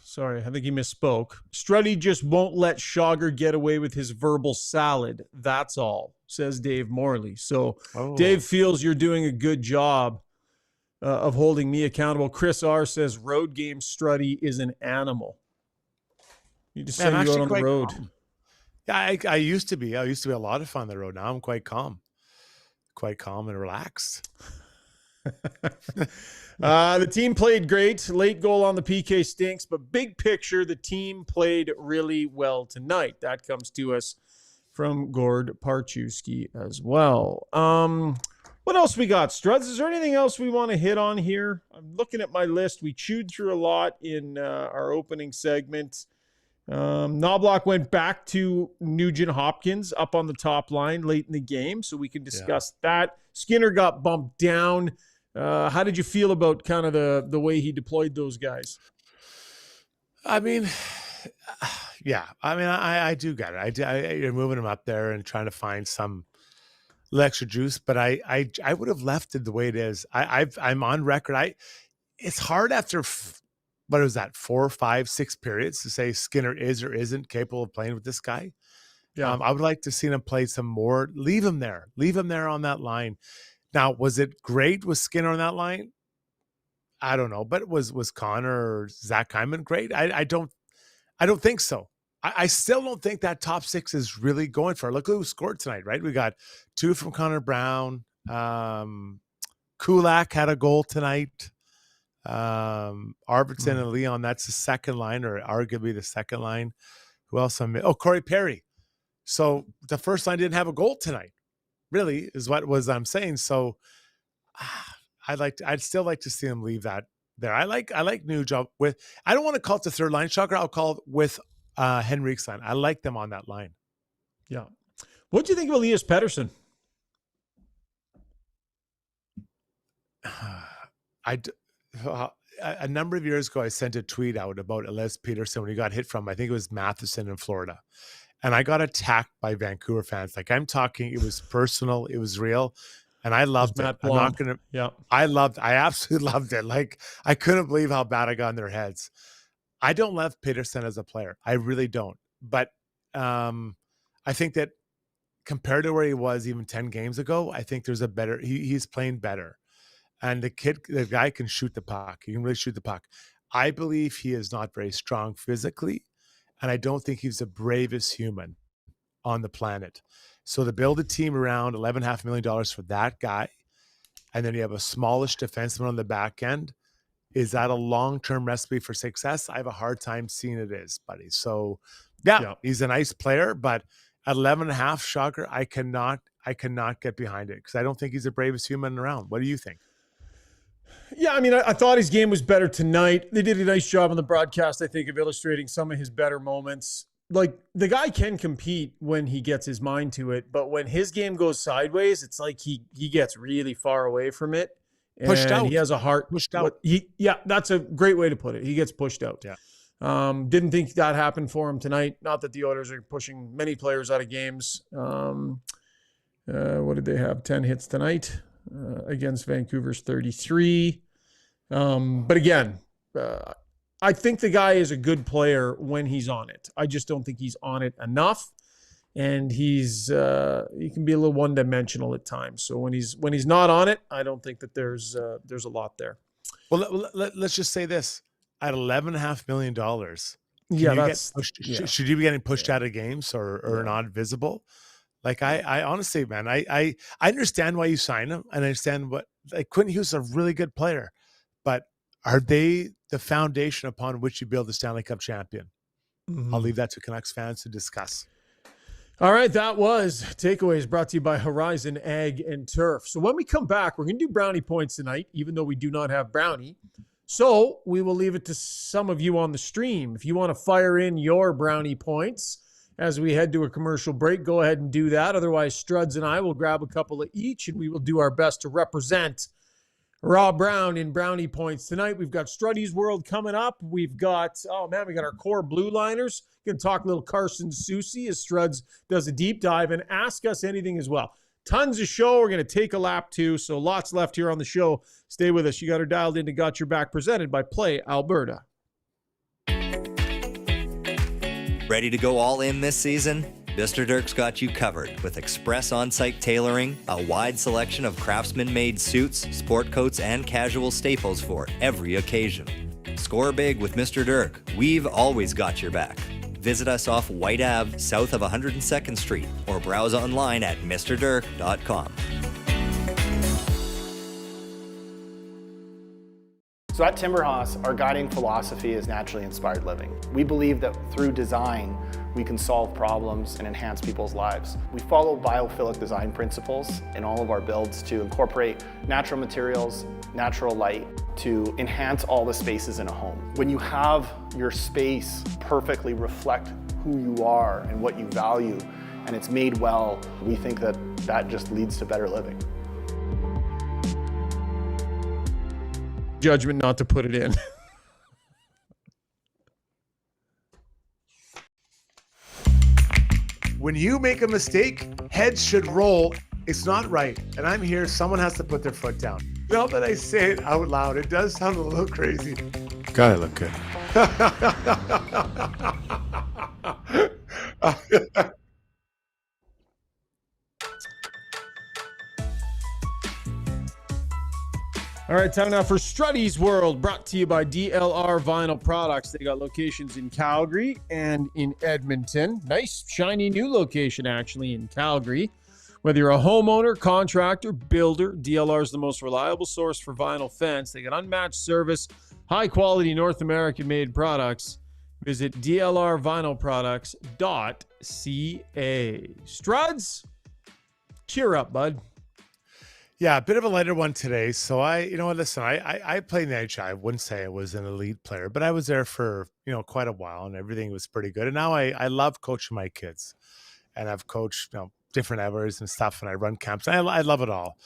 sorry, I think he misspoke. Struddy just won't let Shogger get away with his verbal salad. That's all, says Dave Morley. So Dave feels you're doing a good job of holding me accountable. Chris R says road game Struddy is an animal. You just send you out on the road. Calm. Yeah, I used to be. I used to be a lot of fun on the road. Now I'm quite calm and relaxed. The team played great. Late goal on the PK stinks, but big picture, the team played really well tonight. That comes to us from Gord Parchewski as well. What else we got, Struds? Is there anything else we want to hit on here? I'm looking at my list. We chewed through a lot in our opening segment. Knobloch went back to Nugent Hopkins up on the top line late in the game, so we can discuss that. Skinner got bumped down. How did you feel about kind of the way he deployed those guys? I mean, I do get it. You're moving him up there and trying to find some extra juice, but I would have left it the way it is. I'm on record. It's hard after what was that, 4, 5, 6 periods to say Skinner is or isn't capable of playing with this guy. Yeah, I would like to see him play some more. Leave him there on that line. Now, was it great with Skinner on that line? I don't know, but was Connor or Zach Hyman great? I don't think so. I still don't think that top 6 is really going for it. Look who scored tonight, right? We got 2 from Connor Brown. Kulak had a goal tonight. Arvidsson and Leon, that's the second line, or arguably the second line. Who else? Corey Perry. So the first line didn't have a goal tonight, really, is what I'm saying. So I'd still like to see him leave that there. I like Nugent with, I don't want to call it the third line shocker. I'll call it with Henrique's line. I like them on that line. Yeah. What do you think of Elias Pettersson? A number of years ago, I sent a tweet out about Elias Pettersson when he got hit from, I think it was Matheson in Florida. and I got attacked by Vancouver fans. Like, I'm talking, it was personal, it was real, and I loved it. I'm not gonna. Yeah, I absolutely loved it. Like, I couldn't believe how bad I got in their heads. I don't love Peterson as a player. I really don't. But I think that compared to where he was even 10 games ago, I think there's a better. He's playing better, and the guy can shoot the puck. He can really shoot the puck. I believe he is not very strong physically, and I don't think he's the bravest human on the planet. So to build a team around $11.5 million for that guy, and then you have a smallish defenseman on the back end, is that a long-term recipe for success? I have a hard time seeing it is, buddy. So yeah, he's a nice player, but at 11.5, shocker, I cannot get behind it because I don't think he's the bravest human around. What do you think? Yeah, I mean, I thought his game was better tonight. They did a nice job on the broadcast, I think, of illustrating some of his better moments. Like, the guy can compete when he gets his mind to it, but when his game goes sideways, it's like he gets really far away from it. Pushed out. He has a heart. Pushed out. Yeah, that's a great way to put it. He gets pushed out. Yeah. Didn't think that happened for him tonight. Not that the Oilers are pushing many players out of games. What did they have? 10 hits tonight against Vancouver's 33. But again, I think the guy is a good player when he's on it. I just don't think he's on it enough. And he can be a little one-dimensional at times. So when he's not on it, I don't think that there's a lot there. Well, let's just say this: at $11.5 million, should you be getting pushed out of games or not visible? Like, I honestly, man, I understand why you sign him, and I understand Quentin Hughes is a really good player, but are they the foundation upon which you build the Stanley Cup champion? Mm-hmm. I'll leave that to Canucks fans to discuss. All right, that was Takeaways brought to you by Horizon Ag and Turf. So when we come back, we're going to do brownie points tonight, even though we do not have brownie. So we will leave it to some of you on the stream. If you want to fire in your brownie points as we head to a commercial break, go ahead and do that. Otherwise, Struds and I will grab a couple of each, and we will do our best to represent Rob Brown in brownie points tonight. We've got Struddy's World coming up. We've got, we got our core blue liners. Going to talk a little Carson Soucy as Struds does a deep dive, and ask us anything as well. Tons of show. We're going to take a lap too, so lots left here on the show. Stay with us. You got her dialed in to Got Your Back, presented by Play Alberta. Ready to go all in this season? Mr. Dirk's got you covered with express on-site tailoring, a wide selection of craftsman-made suits, sport coats, and casual staples for every occasion. Score big with Mr. Dirk. We've always got your back. Visit us off White Ave, south of 102nd Street, or browse online at mrdirk.com. So at Timberhouse, our guiding philosophy is naturally inspired living. We believe that through design, we can solve problems and enhance people's lives. We follow biophilic design principles in all of our builds to incorporate natural materials, natural light, to enhance all the spaces in a home. When you have your space perfectly reflect who you are and what you value, and it's made well, we think that that just leads to better living. Judgment not to put it in. When you make a mistake, heads should roll. It's not right. And I'm here. Someone has to put their foot down. Now that I say it out loud, it does sound a little crazy. God, I look good. All right, time now for Struddy's World, brought to you by DLR Vinyl Products. They got locations in Calgary and in Edmonton. Nice, shiny new location, actually, in Calgary. Whether you're a homeowner, contractor, builder, DLR is the most reliable source for vinyl fence. They got unmatched service, high-quality North American-made products. Visit dlrvinylproducts.ca. Struds, cheer up, bud. Yeah, a bit of a lighter one today. So I played in the NHL. I wouldn't say I was an elite player, but I was there for, quite a while, and everything was pretty good. And now I love coaching my kids, and I've coached, different hours and stuff, and I run camps. I love it all.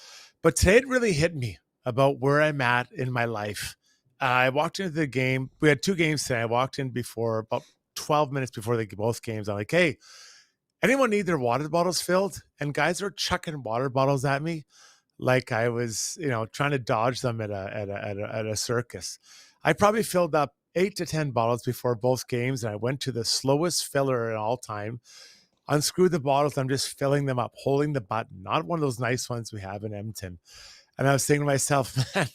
But today it really hit me about where I'm at in my life. I walked into the game. We had two games today. I walked in before, about 12 minutes before both games. I'm like, hey, anyone need their water bottles filled? And guys are chucking water bottles at me like I was, trying to dodge them at a circus. I probably filled up 8 to 10 bottles before both games, and I went to the slowest filler in all time. Unscrewed the bottles. I'm just filling them up, holding the button, not one of those nice ones we have in Edmonton. And I was thinking to myself, man,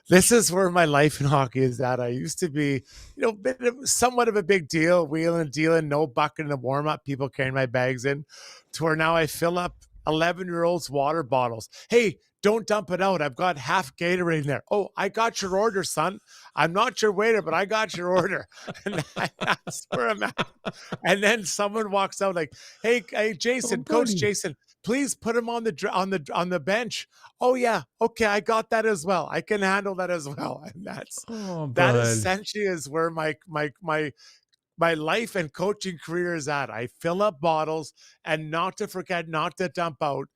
this is where my life in hockey is at. I used to be, somewhat of a big deal, wheeling and dealing, no bucket in the warm-up, people carrying my bags in, to where now I fill up 11-year-olds' water bottles. Hey, don't dump it out. I've got half Gatorade in there. Oh, I got your order, son. I'm not your waiter, but I got your order. And that's where I'm at. And then someone walks out like, hey, Jason, Coach Jason, please put him on the bench. Oh yeah, okay, I got that as well. I can handle that as well. And that essentially is where my life and coaching career is at. I fill up bottles, and not to forget, not to dump out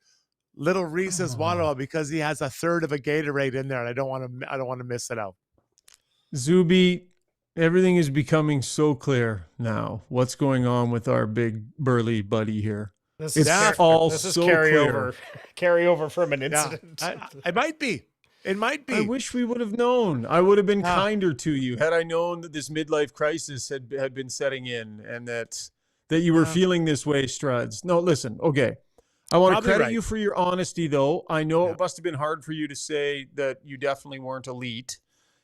little Reese's water bottle because he has a third of a Gatorade in there, and I don't want to miss it out. Zuby, everything is becoming so clear now. What's going on with our big burly buddy here? This is carryover from an incident. Yeah, I might be. It might be. I wish we would have known. I would have been kinder to you had I known that this midlife crisis had been setting in, and that you were feeling this way, Struds. No, listen. Okay, I want to credit you for your honesty, though. I know it must have been hard for you to say that you definitely weren't elite,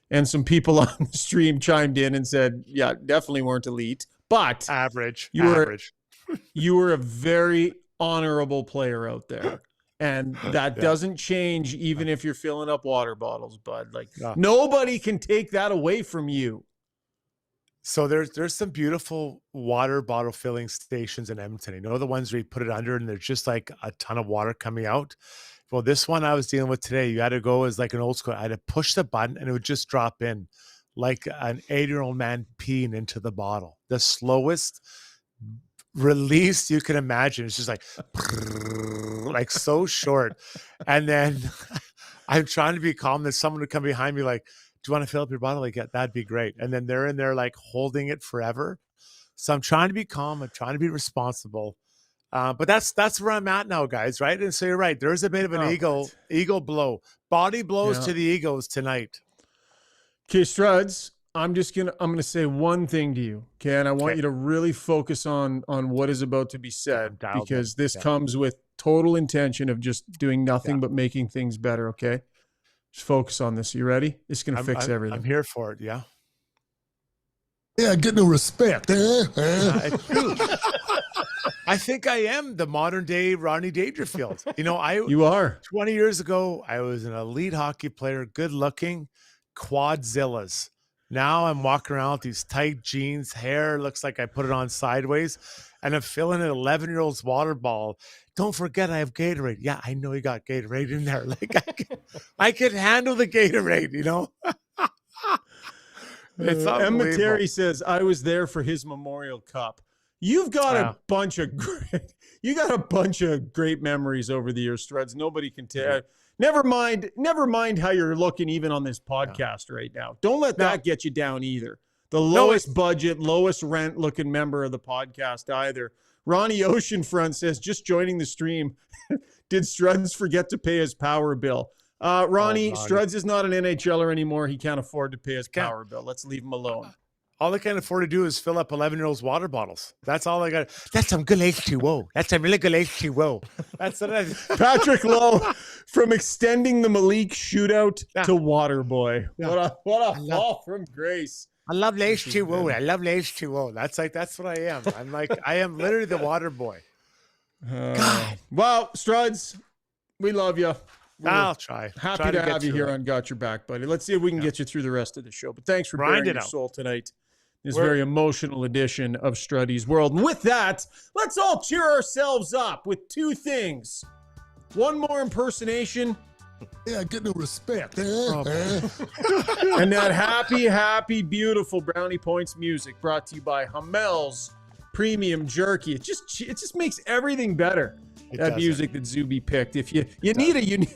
and some people on the stream chimed in and said, "Yeah, definitely weren't elite, but average." You were a very honorable player out there. And that doesn't change even if you're filling up water bottles, bud. Like nobody can take that away from you. So there's some beautiful water bottle filling stations in Edmonton. You know the ones where you put it under and there's just like a ton of water coming out. Well, this one I was dealing with today, you had to go as like an old school. I had to push the button and it would just drop in like an 80-year-old man peeing into the bottle. The slowest release you can imagine. It's just like so short. And then I'm trying to be calm. There's someone to come behind me like, do you want to fill up your bottle? Like, yeah, that'd be great. And then they're in there like holding it forever. So I'm trying to be calm. I'm trying to be responsible. But that's where I'm at now, guys. Right. And so you're right. There's a bit of an ego blow. Body blows to the egos tonight. Okay, Struds. I'm gonna say one thing to you, okay? And I want you to really focus on what is about to be said, because this comes with total intention of just doing nothing but making things better, okay? Just focus on this. You ready? It's gonna fix everything. I'm here for it, yeah. Yeah, get no respect. I think I am the modern day Ronnie Dangerfield. You are. 20 years ago, I was an elite hockey player, good looking, quadzillas. Now I'm walking around with these tight jeans, hair looks like I put it on sideways, and I'm filling an 11-year-old's water ball. Don't forget I have Gatorade. Yeah, I know you got Gatorade in there. Like I can handle the Gatorade, It's Emma Terry says, I was there for his Memorial Cup. You've got a bunch of great memories over the years, Struds. Nobody can tell. Never mind how you're looking even on this podcast right now. Don't let that get you down either. The lowest budget, lowest rent looking member of the podcast either. Ronnie Oceanfront says, just joining the stream. Did Struds forget to pay his power bill? Ronnie, Struds is not an NHLer anymore. He can't afford to pay his power bill. Let's leave him alone. All I can afford to do is fill up 11-year-olds' water bottles. That's all I got. That's some good H2O. That's some really good H2O. That's what Patrick Lowe from extending the Malik shootout to Waterboy. Yeah. What a fall from grace. I love H2O. I love H2O. That's what I am. I am literally the water boy. God. Well, Struds, we love you. I'll try. Happy to have you here on Got Your Back, buddy. Let's see if we can get you through the rest of the show. But thanks for bearing your soul tonight. This very emotional edition of Struddy's World. And with that, let's all cheer ourselves up with two things. One more impersonation. Yeah, get no respect. And that happy, beautiful Brownie Points music brought to you by Hamel's Premium Jerky. It just makes everything better. That music that Zuby picked. If you need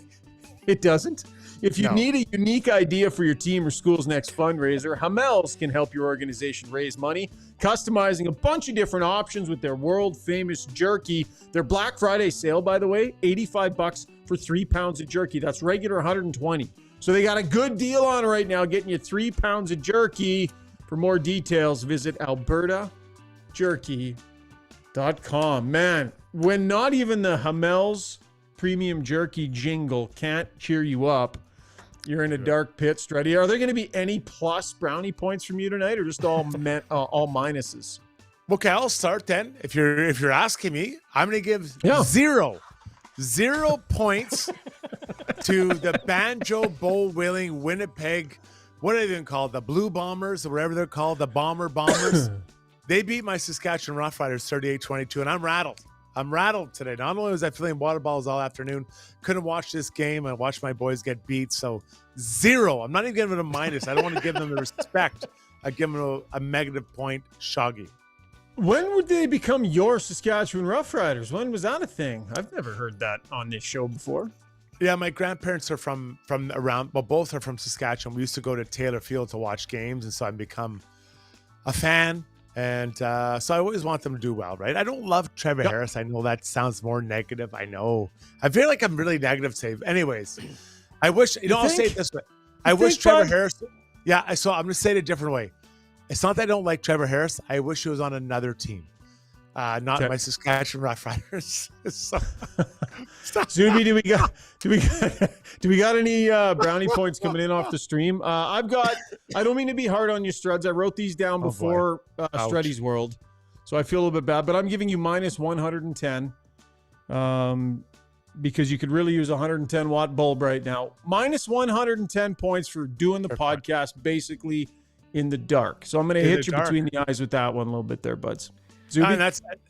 it doesn't. If you need a unique idea for your team or school's next fundraiser, Hamels can help your organization raise money, customizing a bunch of different options with their world-famous jerky. Their Black Friday sale, by the way, $85 for 3 pounds of jerky. That's regular $120. So they got a good deal on right now, getting you 3 pounds of jerky. For more details, visit albertajerky.com. Man, when not even the Hamels premium jerky jingle can't cheer you up, you're in a dark pit, Struddy. Are there going to be any plus brownie points from you tonight, or just all all minuses? Okay, I'll start then. If you're asking me, I'm going to give zero points to the Banjo Bowl winning Winnipeg. What are they even called? The Blue Bombers, or whatever they're called, the Bombers. They beat my Saskatchewan Roughriders 38-22, and I'm rattled. I'm rattled today. Not only was I feeling water balls all afternoon, couldn't watch this game. I watched my boys get beat. So 0. I'm not even giving it a minus. I don't want to give them the respect. I give them a negative point, Shoggy. When would they become your Saskatchewan Roughriders? When was that a thing? I've never heard that on this show before. Yeah, my grandparents are from around, well, both are from Saskatchewan. We used to go to Taylor Field to watch games, and so I've become a fan. And so I always want them to do well, right? I don't love Trevor Harris. I know that sounds more negative. I know. I feel like I'm really negative today. Anyways, I wish, I'll say it this way. I wish Trevor Harris. Yeah, so I'm going to say it a different way. It's not that I don't like Trevor Harris. I wish he was on another team. Not my Saskatchewan Roughriders. Zuby, do we got any brownie points coming in off the stream? I don't mean to be hard on you, Struds. I wrote these down before Struddy's World, so I feel a little bit bad, but I'm giving you minus 110 because you could really use a 110 watt bulb right now. Minus 110 points for doing the podcast basically in the dark. So I'm going to hit you between the eyes with that one a little bit there, buds. And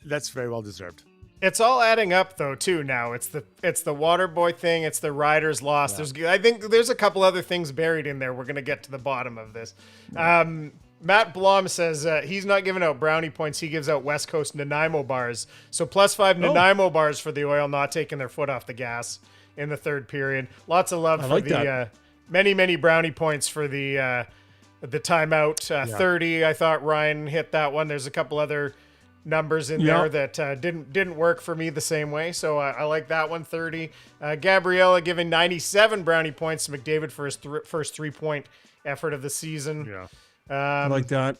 that's very well deserved. It's all adding up though too now. It's the water boy thing, it's the Riders loss. Yeah. I think there's a couple other things buried in there. We're going to get to the bottom of this. Matt Blom says he's not giving out brownie points. He gives out West Coast Nanaimo bars. So +5 Nanaimo bars for the Oil not taking their foot off the gas in the third period. Lots of love for the many brownie points for the timeout. 30. I thought Ryan hit that one. There's a couple other numbers in there that didn't work for me the same way, so I like that one. 30. Gabriella giving 97 brownie points to McDavid for his first 3-point effort of the season. I like that.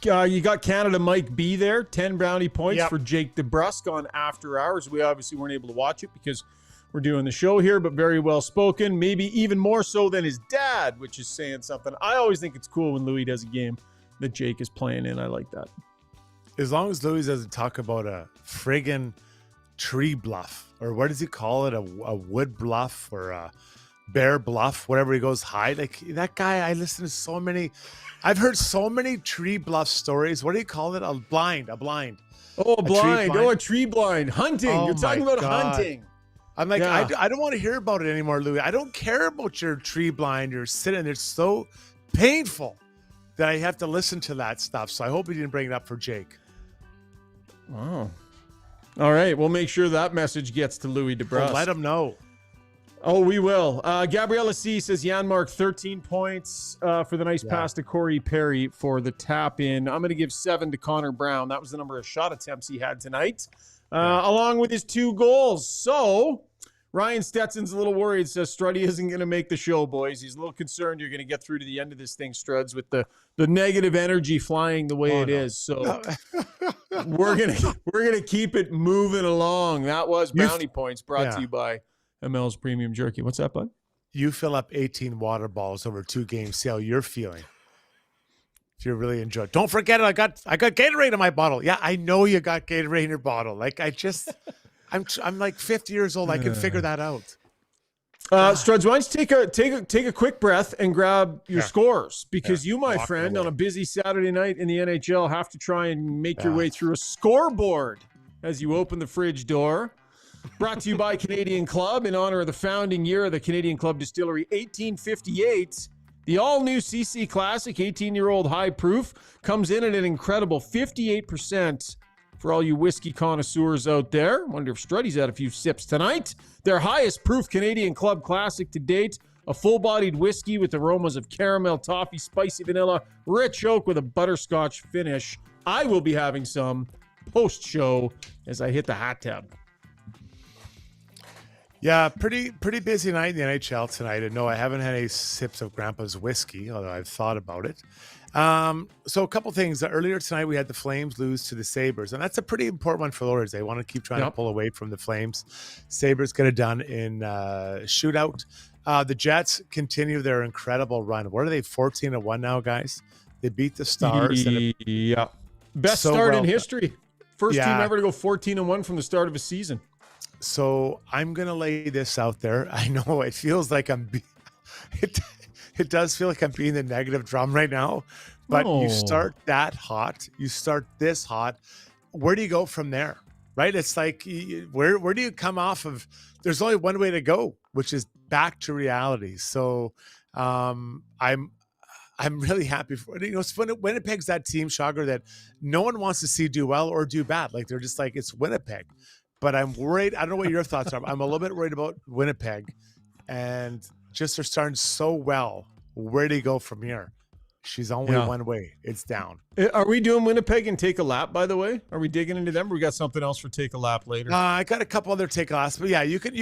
You got Canada Mike B there, 10 brownie points for Jake DeBrusk on After Hours. We obviously weren't able to watch it because we're doing the show here, but very well spoken, maybe even more so than his dad, which is saying something. I always think it's cool when Louis does a game that Jake is playing in. I like that. As long as Louis doesn't talk about a friggin' tree bluff, or what does he call it? A wood bluff or a bear bluff, whatever he goes high. Like that guy, I listen to so many. I've heard so many tree bluff stories. What do you call it? A blind. Oh, a blind. Oh, a tree blind. Hunting. You're talking about hunting. I'm like, I don't want to hear about it anymore, Louis. I don't care about your tree blind. You're sitting. It's so painful that I have to listen to that stuff. So I hope he didn't bring it up for Jake. Wow. All right. We'll make sure that message gets to Louis DeBrusk. Well, let him know. Oh, we will. Gabriella C says Janmark 13 points for the nice pass to Corey Perry for the tap in. I'm going to give 7 to Connor Brown. That was the number of shot attempts he had tonight, along with his 2 goals. So Ryan Stetson's a little worried, says Struddy isn't going to make the show, boys. He's a little concerned you're going to get through to the end of this thing, Struds, with the negative energy flying the way it is. So we're gonna keep it moving along. That was Brownie Points brought to you by ML's Premium Jerky. What's that, bud? You fill up 18 water balls over 2 games. See how you're feeling. If you're really enjoying. Don't forget, I got Gatorade in my bottle. Yeah, I know you got Gatorade in your bottle. Like I'm like 50 years old. I can figure that out. Struds, why don't you take a quick breath and grab your scores, because you, my friend, on a busy Saturday night in the NHL, have to try and make your way through a scoreboard as you open the fridge door. Brought to you by Canadian Club in honor of the founding year of the Canadian Club Distillery, 1858. The all-new CC Classic 18-year-old high proof comes in at an incredible 58%. For all you whiskey connoisseurs out there, wonder if Struddy's had a few sips tonight. Their highest proof Canadian Club Classic to date, a full-bodied whiskey with aromas of caramel, toffee, spicy vanilla, rich oak with a butterscotch finish. I will be having some post-show as I hit the hot tub. Yeah, pretty busy night in the NHL tonight. And no, I haven't had any sips of Grandpa's whiskey, although I've thought about it. So a couple things. Earlier tonight, we had the Flames lose to the Sabres, and that's a pretty important one for the Oilers. They want to keep trying to pull away from the Flames. Sabres get it done in shootout. The Jets continue their incredible run. What are they, 14-1 now, guys? They beat the Stars. Yeah. Best start in history. First team ever to go 14-1 from the start of a season. So I'm going to lay this out there. I know it feels like it does feel like I'm being the negative drum right now, but you start that hot, you start this hot. Where do you go from there? Right? It's like, where do you come off of? There's only one way to go, which is back to reality. So I'm really happy for, Winnipeg's that team, Shogger, that no one wants to see do well or do bad. Like, they're just like, it's Winnipeg. But I'm worried. I don't know what your thoughts are. I'm a little bit worried about Winnipeg, and just they're starting so well. Where do you go from here? She's only one way. It's down. Are we doing Winnipeg and Take a Lap, by the way? Are we digging into them? Or we got something else for Take a Lap later? I got a couple other Take a Laps, but yeah, you can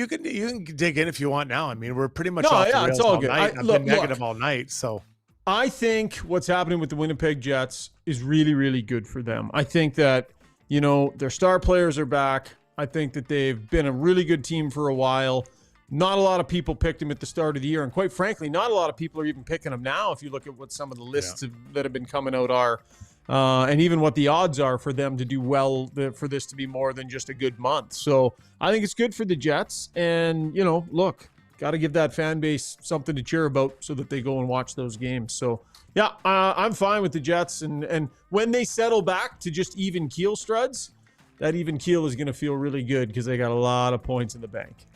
dig in if you want now. I mean, we're pretty much off the rails it's all all good. night. I've been negative all night, so. I think what's happening with the Winnipeg Jets is really, really good for them. I think that, their star players are back. I think that they've been a really good team for a while. Not a lot of people picked them at the start of the year. And quite frankly, not a lot of people are even picking them now. If you look at what some of the lists that have been coming out are, and even what the odds are for them to do well, for this to be more than just a good month. So I think it's good for the Jets. And, look, got to give that fan base something to cheer about so that they go and watch those games. So, yeah, I'm fine with the Jets. And when they settle back to just even keel, Struds, that even keel is going to feel really good because they got a lot of points in the bank.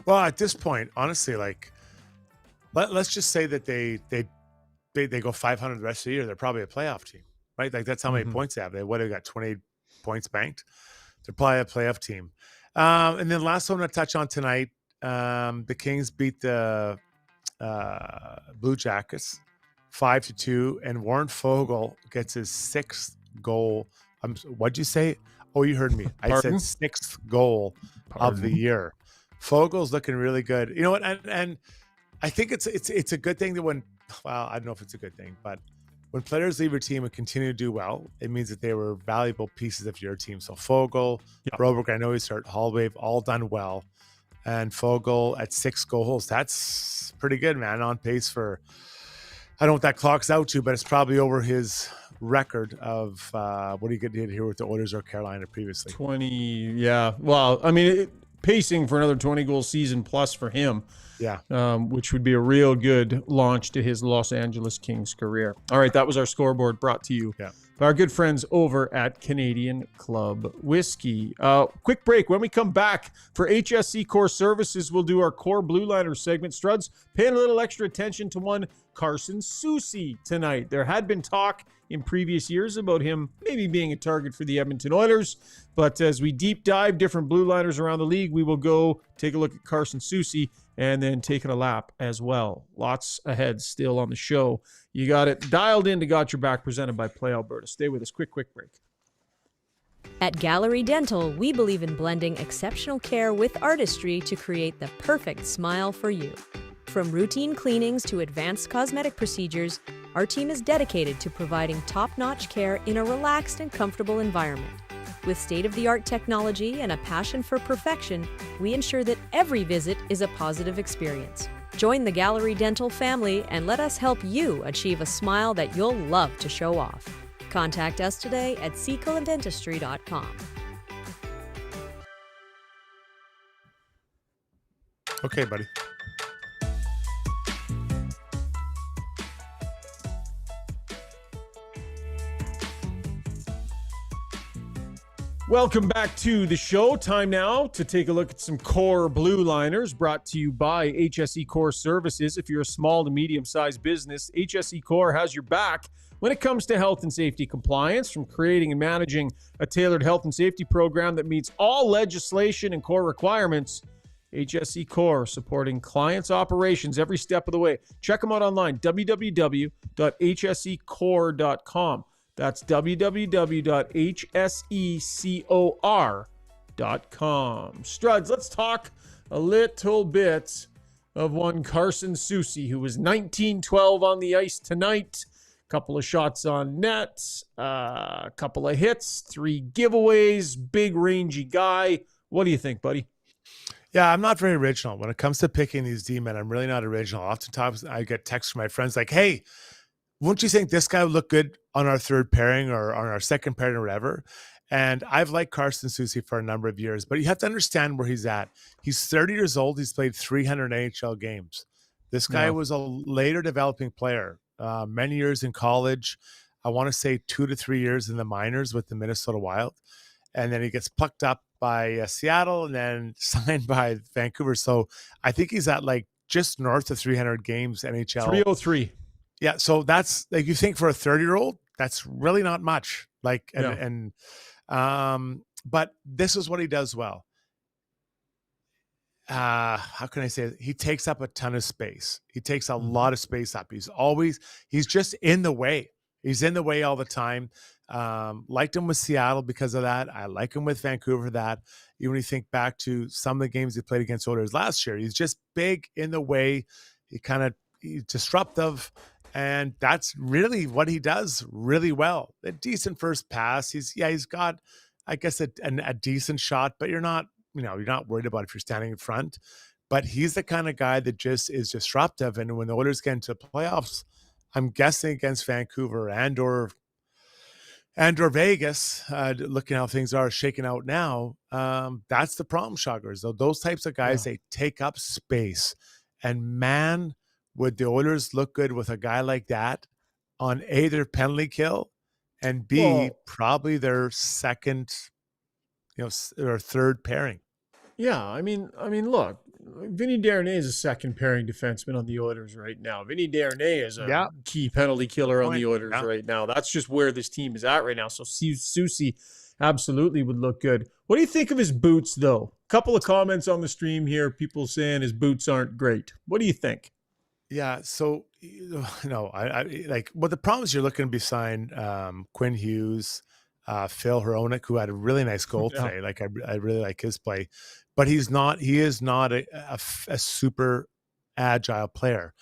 Well, at this point, honestly, like, let's just say that they go 500 the rest of the year. They're probably a playoff team, right? Like, that's how many points they have. They got 28 points banked. They're probably a playoff team. And then last one to touch on tonight, the Kings beat the Blue Jackets 5-2, and Warren Fogle gets his sixth goal. What'd you say? Oh, you heard me. I said sixth goal of the year. Fogel's looking really good. You know what? And I think it's a good thing that I don't know if it's a good thing, but when players leave your team and continue to do well, it means that they were valuable pieces of your team. So Fogle, Broberg, I know he's hurt, Hallwave, all done well. And Fogle at 6 goals, that's pretty good, man. On pace for, I don't know what that clock's out to, but it's probably over his record of what he did here with the Oilers or Carolina previously. 20, yeah. Well, I mean, pacing for another 20-goal season plus for him. Yeah. Which would be a real good launch to his Los Angeles Kings career. All right, that was our scoreboard brought to you by our good friends over at Canadian Club Whiskey. Quick break. When we come back for HSC Core Services, we'll do our Core Blue Liners segment. Struds, paying a little extra attention to one Carson Soucy tonight. There had been talk in previous years about him maybe being a target for the Edmonton Oilers, but as we deep dive different blue liners around the league, we will go take a look at Carson Soucy and then taking a lap as well. Lots ahead still on the show. You got it dialed in to Got Your Back, presented by Play Alberta. Stay with us. Quick break. At Gallery Dental, we believe in blending exceptional care with artistry to create the perfect smile for you. From routine cleanings to advanced cosmetic procedures, our team is dedicated to providing top-notch care in a relaxed and comfortable environment. With state-of-the-art technology and a passion for perfection, we ensure that every visit is a positive experience. Join the Gallery Dental family and let us help you achieve a smile that you'll love to show off. Contact us today at secolandentistry.com. Okay, buddy. Welcome back to the show. Time now to take a look at some Core Blue Liners brought to you by HSE Core Services. If you're a small to medium-sized business, HSE Core has your back when it comes to health and safety compliance. From creating and managing a tailored health and safety program that meets all legislation and core requirements, HSE Core, supporting clients' operations every step of the way. Check them out online, www.hsecore.com. That's www.hsecor.com. Struds, let's talk a little bit of one Carson Soucy, who was 19-12 on the ice tonight. Couple of shots on net, a couple of hits, 3 giveaways, big rangy guy. What do you think, buddy? Yeah, I'm not very original. When it comes to picking these D-men, I'm really not original. Oftentimes I get texts from my friends like, hey, wouldn't you think this guy would look good on our third pairing or on our second pairing or whatever? And I've liked Carson Soucy for a number of years, but you have to understand where he's at. He's 30 years old. He's played 300 NHL games. This guy was a later developing player, many years in college. I want to say 2 to 3 years in the minors with the Minnesota Wild. And then he gets plucked up by Seattle and then signed by Vancouver. So I think he's at like just north of 300 games NHL. 303. Yeah. So that's like, you think for a 30-year-old, that's really not much. Like, but this is what he does well. How can I say it? He takes up a ton of space. He takes a lot of space up. He's just in the way. He's in the way all the time. Liked him with Seattle because of that. I like him with Vancouver for that. Even when you think back to some of the games he played against Oilers last year, he's just big in the way. He's disruptive. And that's really what he does really well. A decent first pass. He's got, I guess, a decent shot, but you're not worried about if you're standing in front. But he's the kind of guy that just is disruptive. And when the Oilers get into playoffs, I'm guessing against Vancouver and or Vegas, looking how things are shaking out now, that's the problem, Shoggers. So those types of guys, they take up space. And man, would the Oilers look good with a guy like that on A, their penalty kill, and B, probably their second, or third pairing. Yeah, I mean, look, Vinny Darnay is a second pairing defenseman on the Oilers right now. Vinny Darnay is a key penalty killer on the Oilers right now. That's just where this team is at right now. So Soucy absolutely would look good. What do you think of his boots, though? A couple of comments on the stream here, people saying his boots aren't great. What do you think? Yeah, so I like. Well, the problem is you're looking to be signed Quinn Hughes, Phil Hronek, who had a really nice goal today. Like I really like his play, but he is not a super agile player.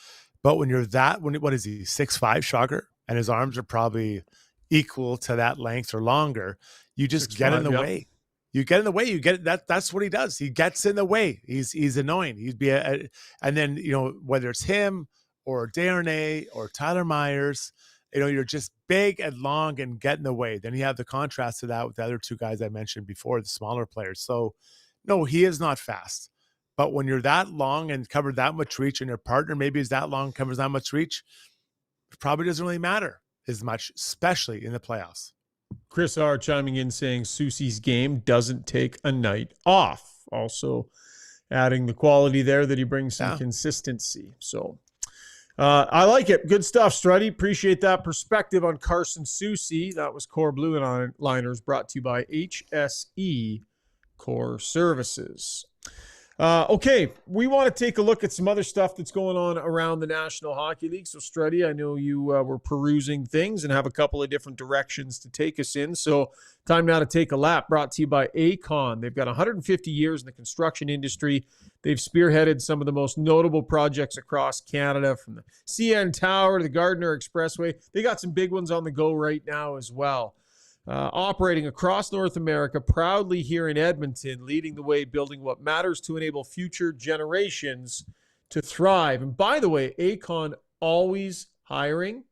But when you're what is he, 6'5", Shogger, and his arms are probably equal to that length or longer, you just get in the way. You get in the way. You get that. That's what he does. He gets in the way. He's annoying. And then whether it's him or Darnay or Tyler Myers, you're just big and long and get in the way. Then you have the contrast to that with the other 2 guys I mentioned before, the smaller players. So no, he is not fast. But when you're that long and cover that much reach, and your partner maybe is that long, covers that much reach, it probably doesn't really matter as much, especially in the playoffs. Chris R. chiming in saying Soucy's game doesn't take a night off. Also adding the quality there that he brings some consistency. So I like it. Good stuff, Struddy. Appreciate that perspective on Carson Soucy. That was Core Blue Liners, brought to you by HSE Core Services. Okay, we want to take a look at some other stuff that's going on around the National Hockey League. So, Struddy, I know you were perusing things and have a couple of different directions to take us in. So, time now to take a lap, brought to you by Aecon. They've got 150 years in the construction industry. They've spearheaded some of the most notable projects across Canada, from the CN Tower to the Gardiner Expressway. They got some big ones on the go right now as well. Operating across North America, proudly here in Edmonton, leading the way, building what matters to enable future generations to thrive. And by the way, Aecon always hiring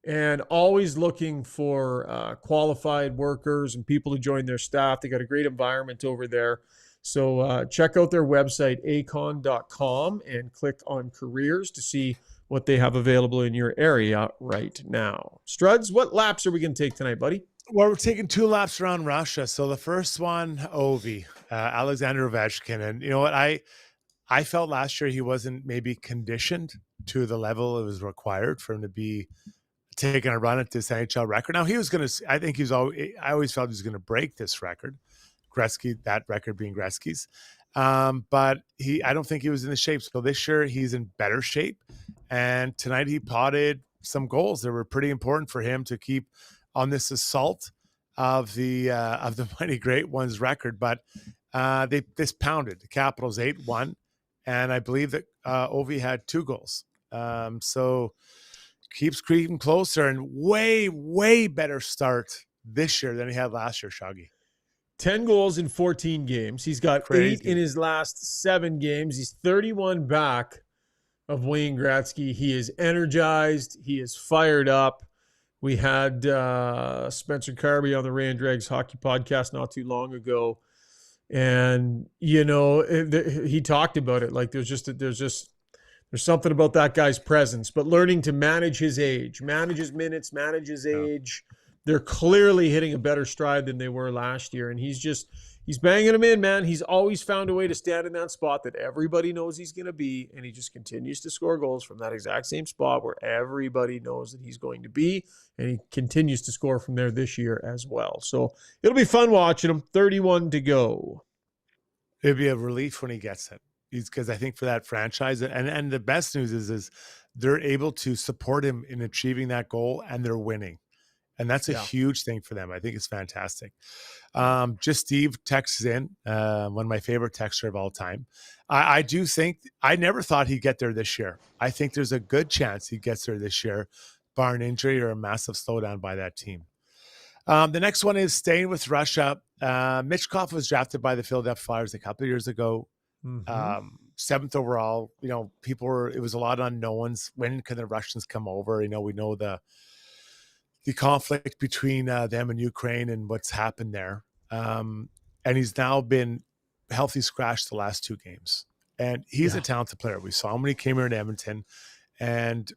and always looking for qualified workers and people to join their staff. They got a great environment over there. So check out their website, aecon.com, and click on careers to see what they have available in your area right now. Struds, what laps are we going to take tonight, buddy? Well, we're taking 2 laps around Russia. So the first one, Ovi, Alexander Ovechkin. And you know what? I felt last year he wasn't maybe conditioned to the level it was required for him to be taking a run at this NHL record. Now, he was going to, I always felt he was going to break this record. Gretzky, that record being Gretzky's. But I don't think he was in the shape. So this year he's in better shape. And tonight he potted some goals that were pretty important for him to keep on this assault of the Mighty Great Ones record. But they pounded the Capitals 8-1. And I believe that Ovi had 2 goals. So keeps creeping closer, and way, way better start this year than he had last year, Shaggy. 10 goals in 14 games. He's got 8 in his last 7 games. He's 31 back of Wayne Gretzky. He is energized. He is fired up. We had Spencer Carby on the Ray and Dregs Hockey Podcast not too long ago. And, he talked about it. Like there's something about that guy's presence, but learning to manage his age, manage his minutes, manage his age. They're clearly hitting a better stride than they were last year. And he's banging them in, man. He's always found a way to stand in that spot that everybody knows he's going to be. And he just continues to score goals from that exact same spot where everybody knows that he's going to be. And he continues to score from there this year as well. So it'll be fun watching him. 31 to go. It'd be a relief when he gets it. Because I think for that franchise, and the best news is they're able to support him in achieving that goal, and they're winning. And that's a huge thing for them. I think it's fantastic. Just Steve texts in, one of my favorite texters of all time. I do think, I never thought he'd get there this year. I think there's a good chance he gets there this year, bar an injury or a massive slowdown by that team. The next one is staying with Russia. Michkov was drafted by the Philadelphia Flyers a couple of years ago. 7th overall. It was a lot of unknowns. When can the Russians come over? We know the conflict between them and Ukraine and what's happened there. And he's now been healthy scratched the last 2 games. And he's a talented player. We saw him when he came here in Edmonton. And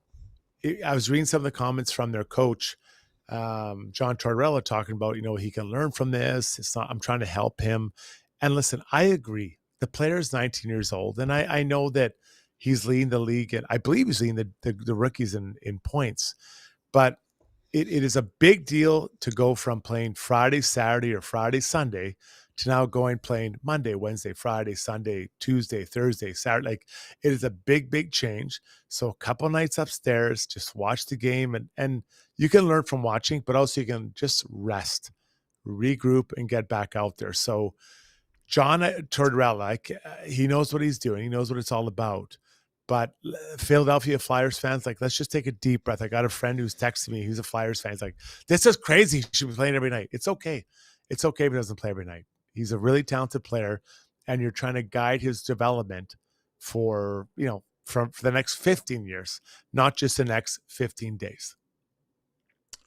I was reading some of the comments from their coach, John Tortorella, talking about, he can learn from this. I'm trying to help him. And listen, I agree. The player is 19 years old, and I know that he's leading the league, and I believe he's leading the rookies in points. But it is a big deal to go from playing Friday, Saturday, or Friday, Sunday to now playing Monday, Wednesday, Friday, Sunday, Tuesday, Thursday, Saturday. Like, it is a big, big change. So a couple nights upstairs, just watch the game, and you can learn from watching, but also you can just rest, regroup, and get back out there. So John Tortorella, he knows what he's doing. He knows what it's all about. But Philadelphia Flyers fans, let's just take a deep breath. I got a friend who's texting me. He's a Flyers fan. He's like, this is crazy. He should be playing every night. It's okay. It's okay if he doesn't play every night. He's a really talented player, and you're trying to guide his development for the next 15 years, not just the next 15 days.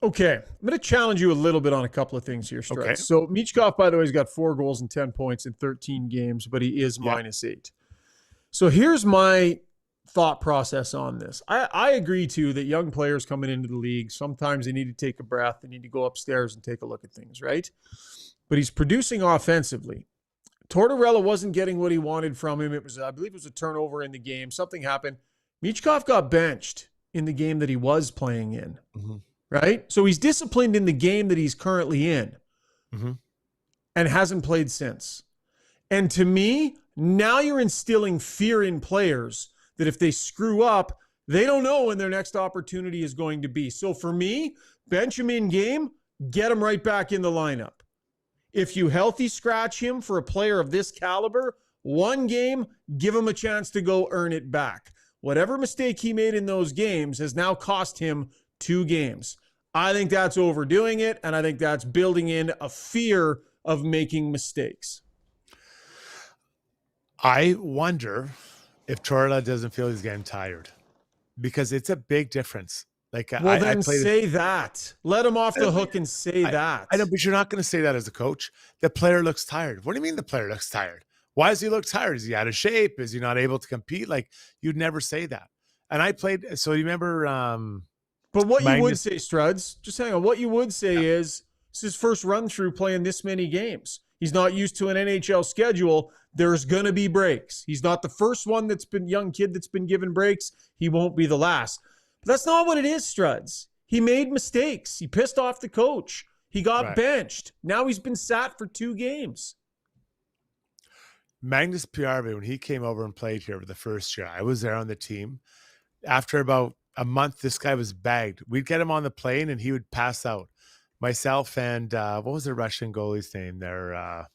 Okay, I'm going to challenge you a little bit on a couple of things here, Struddy. Okay. So Michkov, by the way, has got 4 goals and 10 points in 13 games, but he is -8. So here's my thought process on this. I agree, too, that young players coming into the league, sometimes they need to take a breath. They need to go upstairs and take a look at things, right? But he's producing offensively. Tortorella wasn't getting what he wanted from him. I believe it was a turnover in the game. Something happened. Michkov got benched in the game that he was playing in. Mm-hmm. Right? So he's disciplined in the game that he's currently in and hasn't played since. And to me, now you're instilling fear in players that if they screw up, they don't know when their next opportunity is going to be. So for me, bench him in game, get him right back in the lineup. If you healthy scratch him for a player of this caliber, 1 game, give him a chance to go earn it back. Whatever mistake he made in those games has now cost him 2 games. I think that's overdoing it, and I think that's building in a fear of making mistakes. I wonder if Tortorella doesn't feel he's getting tired, because it's a big difference. Say that. Let him off the hook and say that. I know, but you're not going to say that as a coach. The player looks tired. What do you mean the player looks tired? Why does he look tired? Is he out of shape? Is he not able to compete? You'd never say that. And I played, so you remember... But what you would say, Struds, just hang on. What you would say is it's his first run through playing this many games. He's not used to an NHL schedule. There's going to be breaks. He's not the first one young kid that's been given breaks. He won't be the last. But that's not what it is, Struds. He made mistakes. He pissed off the coach. He got benched. Now he's been sat for 2 games. Magnus Piarvi, when he came over and played here for the first year, I was there on the team. After about a month, this guy was bagged. We'd get him on the plane and he would pass out. Myself and what was the Russian goalie's name there?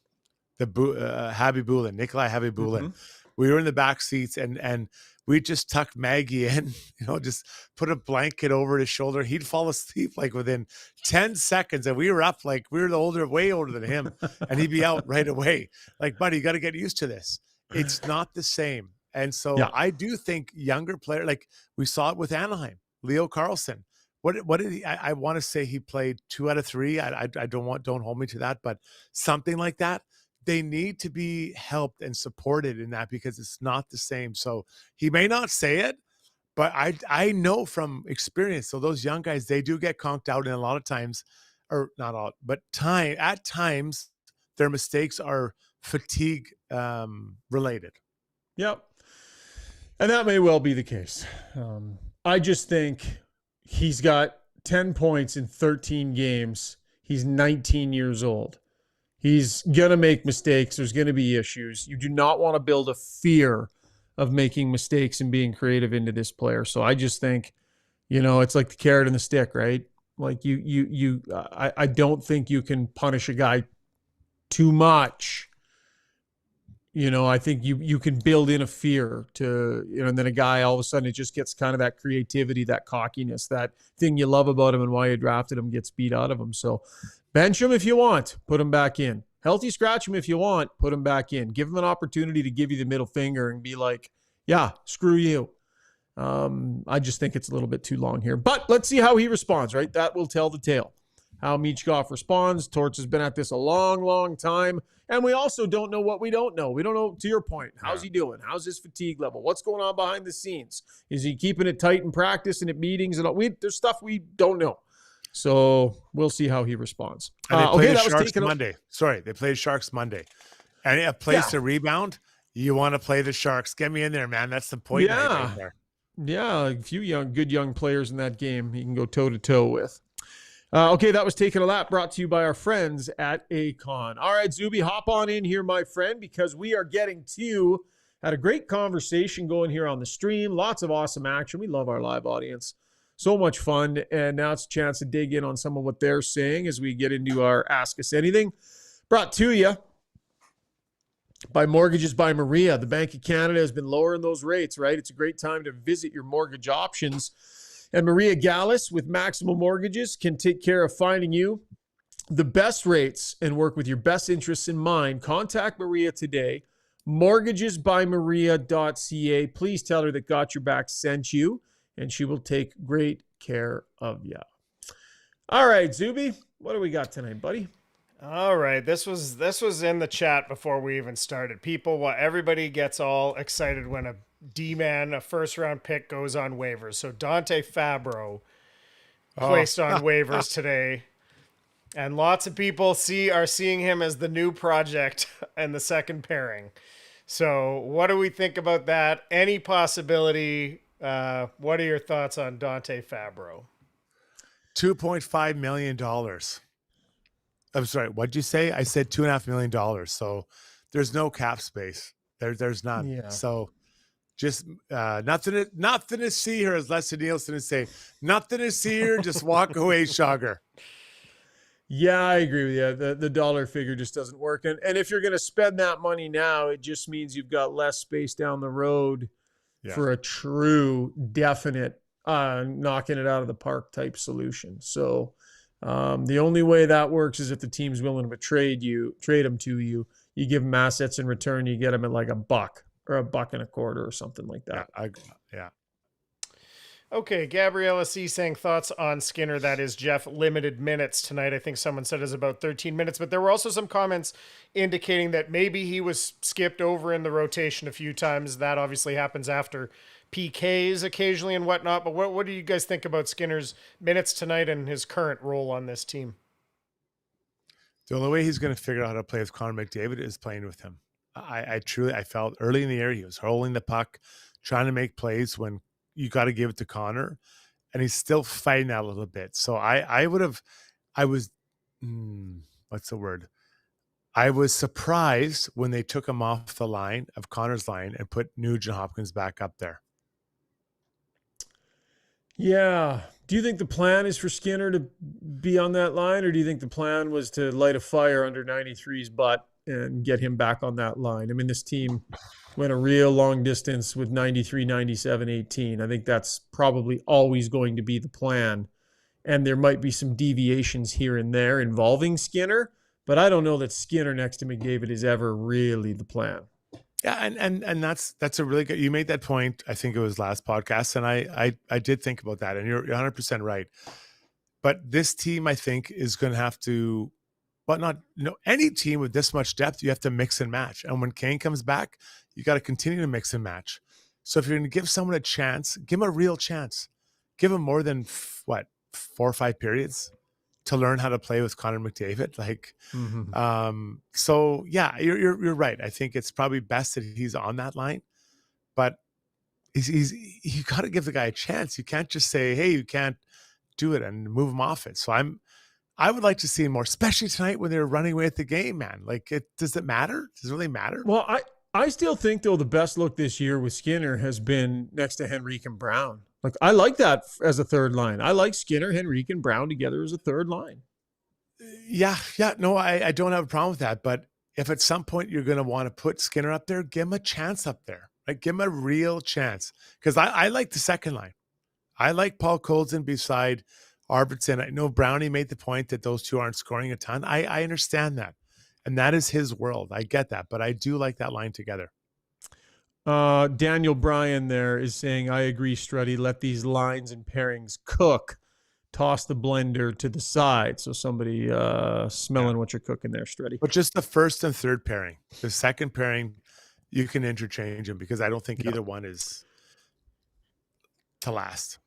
Habibulin, Nikolai Habibulin. We were in the back seats and we just tucked Maggie in, just put a blanket over his shoulder. He'd fall asleep like within 10 seconds. And we were up like we were way older than him. And he'd be out right away. Like, buddy, you got to get used to this. It's not the same. And so I do think younger player, like we saw it with Anaheim, Leo Carlson. What did he? I want to say he played 2 out of 3. I don't hold me to that, but something like that. They need to be helped and supported in that because it's not the same. So he may not say it, but I know from experience. So those young guys, they do get conked out, and a lot of times, or not all, but at times, their mistakes are fatigue related. Yep. And that may well be the case. I just think he's got 10 points in 13 games. He's 19 years old. He's going to make mistakes. There's going to be issues. You do not want to build a fear of making mistakes and being creative into this player. So I just think, it's like the carrot and the stick, right? Like I don't think you can punish a guy too much. I think you can build in a fear to, and then a guy all of a sudden it just gets kind of that creativity, that cockiness, that thing you love about him and why you drafted him gets beat out of him. So bench him if you want, put him back in. Healthy scratch him if you want, put him back in. Give him an opportunity to give you the middle finger and be like, yeah, screw you. I just think it's a little bit too long here. But let's see how he responds, right? That will tell the tale. How Michkov responds. Torts has been at this a long, long time. And we also don't know what we don't know. We don't know, to your point, how's he doing? How's his fatigue level? What's going on behind the scenes? Is he keeping it tight in practice and at meetings? And all? There's stuff we don't know. So we'll see how he responds. And they play the Sharks Monday. Sorry, they play Sharks Monday. And a place to rebound, you want to play the Sharks. Get me in there, man. That's the point. Right there. Yeah, a few good young players in that game he can go toe-to-toe with. Okay, that was Taking a Lap, brought to you by our friends at Acon. All right, Zuby, hop on in here, my friend, because we are getting to had a great conversation going here on the stream. Lots of awesome action. We love our live audience. So much fun. And now it's a chance to dig in on some of what they're saying as we get into our Ask Us Anything. Brought to you by Mortgages by Maria. The Bank of Canada has been lowering those rates, right? It's a great time to visit your mortgage options. And Maria Gallus with Maximum Mortgages can take care of finding you the best rates and work with your best interests in mind. Contact Maria today, mortgagesbymaria.ca. Please tell her that Got Your Back sent you, and she will take great care of you. All right, Zuby, what do we got tonight, buddy? All right, this was in the chat before we even started. Everybody gets all excited when a D-man, a first-round pick, goes on waivers. So Dante Fabro placed on waivers today, and lots of people are seeing him as the new project and the second pairing. So what do we think about that? Any possibility? What are your thoughts on Dante Fabro? $2.5 million. I'm sorry, what'd you say? I said $2.5 million. So there's no cap space. There's none. Yeah. So just nothing to see here, as Leslie Nielsen would say. Nothing to see here. Just walk away, Shogger. Yeah, I agree with you. The dollar figure just doesn't work. And if you're going to spend that money now, it just means you've got less space down the road for a true, definite knocking it out of the park type solution. So the only way that works is if the team's willing to trade them to you. You give them assets in return, you get them at like $1 or $1.25 or something like that. Yeah. Okay, Gabriella C saying thoughts on Skinner. That is Jeff, limited minutes tonight. I think someone said is about 13 minutes, but there were also some comments indicating that maybe he was skipped over in the rotation a few times. That obviously happens after PKs occasionally and whatnot. But what do you guys think about Skinner's minutes tonight and his current role on this team? The only way he's going to figure out how to play with Connor McDavid is playing with him. I felt early in the year he was holding the puck, trying to make plays when you got to give it to Connor, and he's still fighting that a little bit. So I was what's the word? I was surprised when they took him off the line of Connor's line and put Nugent Hopkins back up there. Yeah. Do you think the plan is for Skinner to be on that line, or do you think the plan was to light a fire under 93's butt and get him back on that line? I mean, this team went a real long distance with 93, 97, 18. I think that's probably always going to be the plan. And there might be some deviations here and there involving Skinner, but I don't know that Skinner next to McDavid is ever really the plan. Yeah, and that's a really good. You made that point. I think it was last podcast, and I did think about that, and you're 100% right. But this team, I think, is going to have to, but not any team with this much depth, you have to mix and match. And when Kane comes back, you got to continue to mix and match. So if you're going to give someone a chance, give him a real chance. Give him more than 4 or 5 periods to learn how to play with Connor McDavid. So yeah, you're right. I think it's probably best that he's on that line, but you got to give the guy a chance. You can't just say, hey, you can't do it and move him off it. So I would like to see him more, especially tonight when they're running away at the game, man. Does it matter? Does it really matter? Well, I still think, though, the best look this year with Skinner has been next to Henrique and Brown. I like that as a third line. I like Skinner, Henrique, and Brown together as a third line. Yeah. No, I don't have a problem with that. But if at some point you're going to want to put Skinner up there, give him a chance up there. Give him a real chance. Because I like the second line. I like Paul Colson beside Arvidsson. I know Brownie made the point that those two aren't scoring a ton. I understand that. And that is his world. I get that. But I do like that line together. Daniel Bryan there is saying, I agree, Struddy. Let these lines and pairings cook. Toss the blender to the side. So somebody smelling what you're cooking there, Struddy. But just the first and third pairing. The second pairing, you can interchange them because I don't think either one is to last.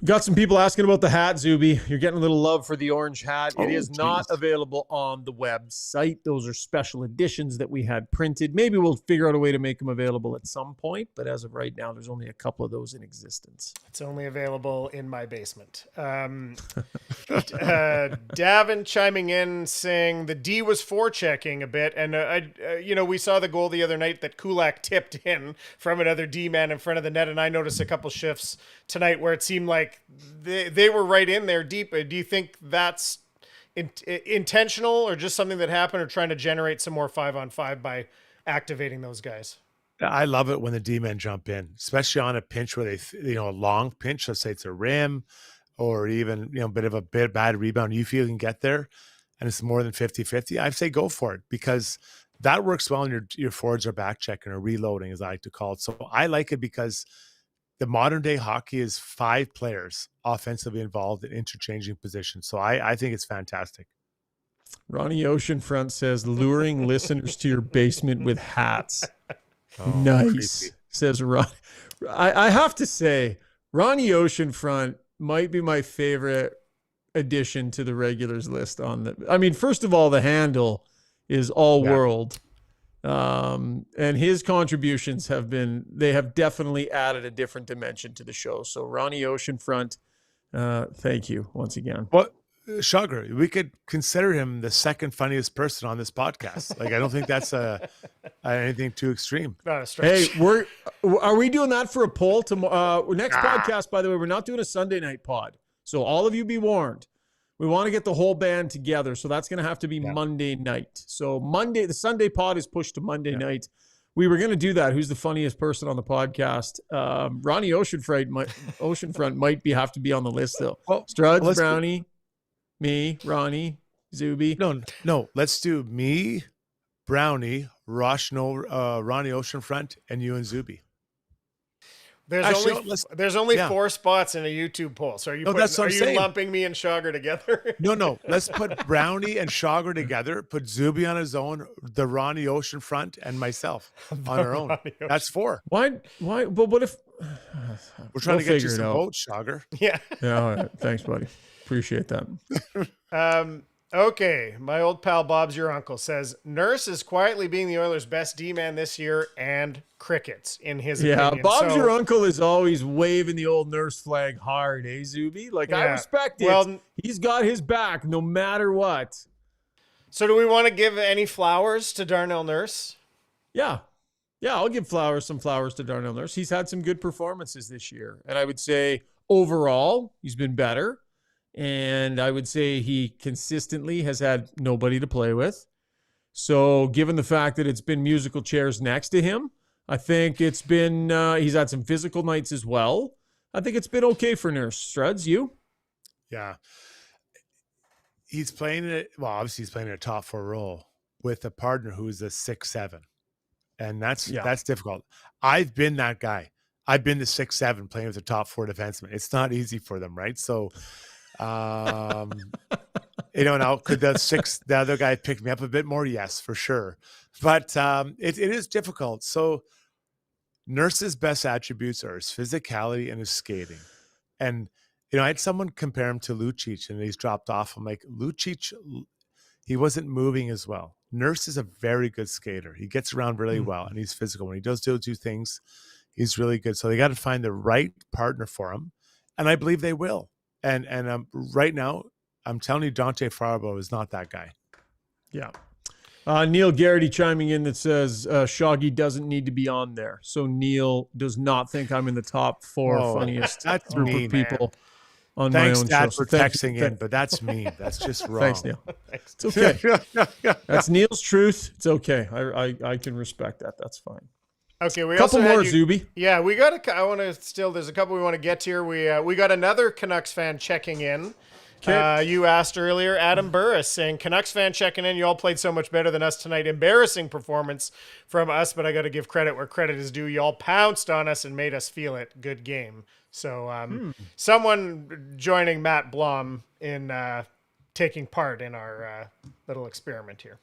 Got some people asking about the hat, Zuby. You're getting a little love for the orange hat. It is not geez. available on the website. Those are special editions that we had printed. Maybe we'll figure out a way to make them available at some point, but as of right now, there's only a couple of those in existence. It's only available in my basement. Davin chiming in saying the D was forechecking a bit, and we saw the goal the other night that Kulak tipped in from another D man in front of the net, and I noticed a couple shifts tonight where it seemed like they were right in there deep. Do you think that's intentional or just something that happened, or trying to generate some more 5-on-5 by activating those guys? I love it when the D-men jump in, especially on a pinch where they, a long pinch, let's say it's a rim or even, a bit of a bad rebound. You feel you can get there and it's more than 50-50. I'd say go for it because that works well when your forwards are back checking or reloading, as I like to call it. So I like it because the modern day hockey is 5 players offensively involved in interchanging positions. So I think it's fantastic. Ronnie Oceanfront says, luring listeners to your basement with hats. Nice, creepy. Says Ron. I have to say, Ronnie Oceanfront might be my favorite addition to the regulars list first of all, the handle is all world. And his contributions have definitely added a different dimension to the show. So Ronnie Oceanfront, thank you once again. Well, Sugar, we could consider him the second funniest person on this podcast. I don't think that's anything too extreme. Not a stretch. Hey, are we doing that for a poll tomorrow? Next podcast, by the way, we're not doing a Sunday night pod. So all of you be warned. We want to get the whole band together, so that's going to have to be Monday night. So the Sunday pod is pushed to Monday night. We were going to do that. Who's the funniest person on the podcast? Ronnie Oceanfront might have to be on the list, though. Well, Struds, Brownie, me, Ronnie, Zuby. No. Let's do me, Brownie, Ronnie Oceanfront, and you and Zuby. There's only 4 spots in a YouTube poll. So are you lumping me and Schauger together? No. Let's put Brownie and Schauger together. Put Zuby on his own, the Ronnie Oceanfront, and myself on our own. That's 4. Why? But what if we're trying to get you some votes, Schauger? Yeah. All right. Thanks, buddy. Appreciate that. Okay, my old pal Bob's your uncle says Nurse is quietly being the Oilers' best D-man this year and crickets in his opinion. Yeah, Bob's your uncle is always waving the old Nurse flag hard, Zuby? I respect it. Well, he's got his back no matter what. So do we want to give any flowers to Darnell Nurse? Yeah, I'll give some flowers to Darnell Nurse. He's had some good performances this year. And I would say overall, he's been better. And I would say he consistently has had nobody to play with. So given the fact that it's been musical chairs next to him, I think it's been, he's had some physical nights as well. I think it's been okay for Nurse. Struds, you? Yeah. He's playing it. Well, obviously he's playing in a top 4 role with a partner who's a 6'7". And that's difficult. I've been that guy. I've been the 6'7" playing with a top 4 defenseman. It's not easy for them, right? So, now could the other guy pick me up a bit more? Yes, for sure. But it is difficult. So Nurse's best attributes are his physicality and his skating. And, I had someone compare him to Lucic and he's dropped off. I'm like, Lucic, he wasn't moving as well. Nurse is a very good skater. He gets around really well and he's physical. When he does do things, he's really good. So they got to find the right partner for him. And I believe they will. And right now, I'm telling you, Dante Farbo is not that guy. Yeah. Neil Garrity chiming in that says Shoggy doesn't need to be on there. So Neil does not think I'm in the top 4 funniest group of people on Thanks, my own Dad, show. for texting in, but that's mean. That's just wrong. Thanks, Neil. It's okay. That's Neil's truth. It's okay. I can respect that. That's fine. Okay, we couple also more, Zuby. Yeah, we got there's a couple we want to get to here. We got another Canucks fan checking in. You asked earlier, Adam Burris saying, Canucks fan checking in. You all played so much better than us tonight. Embarrassing performance from us, but I got to give credit where credit is due. You all pounced on us and made us feel it. Good game. So someone joining Matt Blom in taking part in our little experiment here.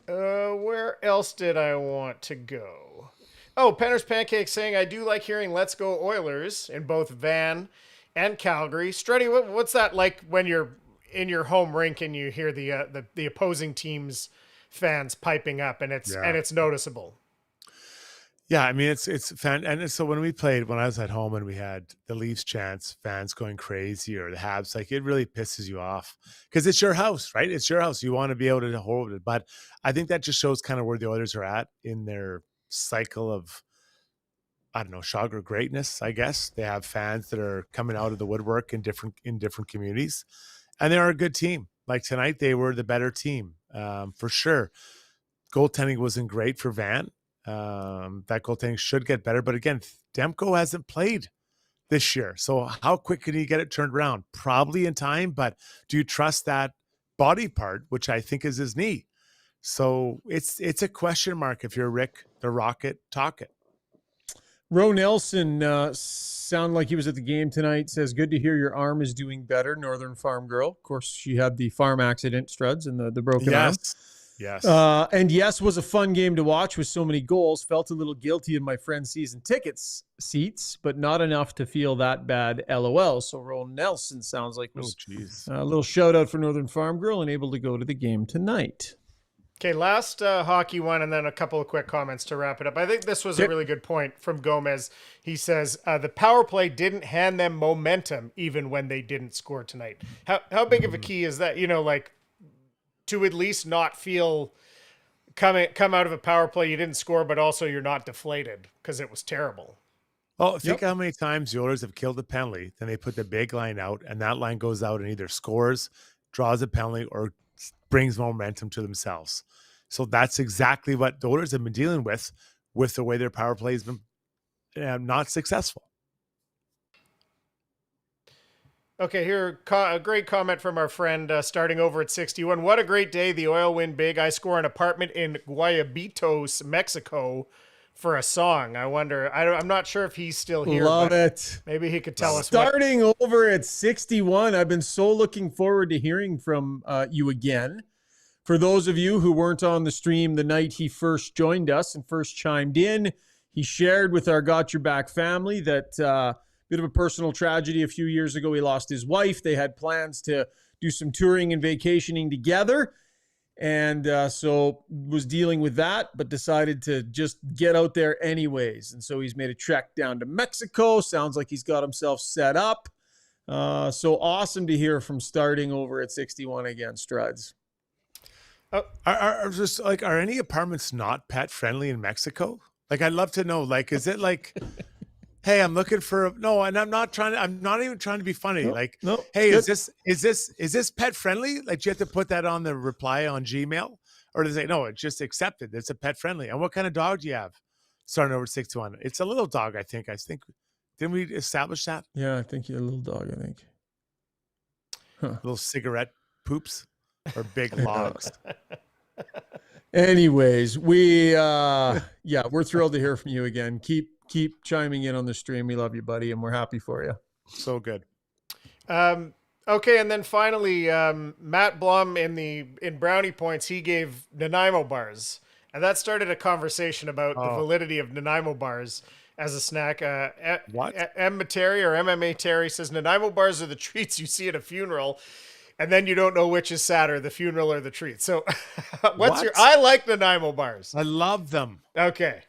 Where else did I want to go? Oh, Penner's Pancake saying, I do like hearing Let's Go Oilers in both Van and Calgary. Struddy, what's that like when you're in your home rink and you hear the opposing team's fans piping up and it's noticeable? Yeah, I mean it's fan, and so when I was at home and we had the Leafs chants, fans going crazy, or the Habs, like it really pisses you off because it's your house, right? It's your house. You want to be able to hold it, but I think that just shows kind of where the Oilers are at in their cycle of, I don't know, Shocker greatness. I guess they have fans that are coming out of the woodwork in different communities, and they are a good team. Like tonight, they were the better team for sure. Goaltending wasn't great for Van. That goaltending should get better. But again, Demko hasn't played this year. So how quick can he get it turned around? Probably in time, but do you trust that body part, which I think is his knee? So it's a question mark if you're Rick the Rocket Tocchet. Ro Nelson sounded like he was at the game tonight. Says, good to hear your arm is doing better, Northern Farm Girl. Of course, she had the farm accident, Struds, and the broken arm. Yes. And yes, was a fun game to watch with so many goals. Felt a little guilty in my friend's season tickets seats, but not enough to feel that bad. LOL. So Ron Nelson sounds like was a little shout out for Northern Farm Girl and able to go to the game tonight. Okay, last hockey one, and then a couple of quick comments to wrap it up. I think this was a really good point from Gomez. He says, the power play didn't hand them momentum even when they didn't score tonight. How big of a key is that? To at least not feel come out of a power play you didn't score, but also you're not deflated because it was terrible. Oh, think how many times the Oilers have killed a penalty, then they put the big line out, and that line goes out and either scores, draws a penalty, or brings momentum to themselves. So that's exactly what the Oilers have been dealing with the way their power play has been not successful. Okay, here, a great comment from our friend starting over at 61. What a great day. The Oil win big. I score an apartment in Guayabitos, Mexico for a song. I wonder, I'm not sure if he's still here. Love it. Maybe he could tell us. Starting over at 61, I've been so looking forward to hearing from you again. For those of you who weren't on the stream the night he first joined us and first chimed in, he shared with our Got Your Back family that bit of a personal tragedy a few years ago. He lost his wife. They had plans to do some touring and vacationing together. And so was dealing with that, but decided to just get out there anyways. And so he's made a trek down to Mexico. Sounds like he's got himself set up. So awesome to hear from starting over at 61 again, Struds. Are any apartments not pet friendly in Mexico? Like, I'd love to know. Like, is it like, hey, I'm looking for and I'm not even trying to be funny. Hey, is this pet friendly? Like, do you have to put that on the reply on Gmail, or does it? No, it's just accepted. It's a pet friendly. And what kind of dog do you have? Starting over 61. It's a little dog, I think. Didn't we establish that? Yeah, I think you're a little dog. I think. Huh. Little cigarette poops or big logs. Anyways, we're thrilled to hear from you again. Keep chiming in on the stream. We love you, buddy, and we're happy for you. So good. Okay, and then finally, Matt Blum in Brownie Points, he gave Nanaimo bars, and that started a conversation about the validity of Nanaimo bars as a snack. What? M. Terry or MMA Terry says Nanaimo bars are the treats you see at a funeral, and then you don't know which is sadder, the funeral or the treat. So, I like Nanaimo bars. I love them. Okay.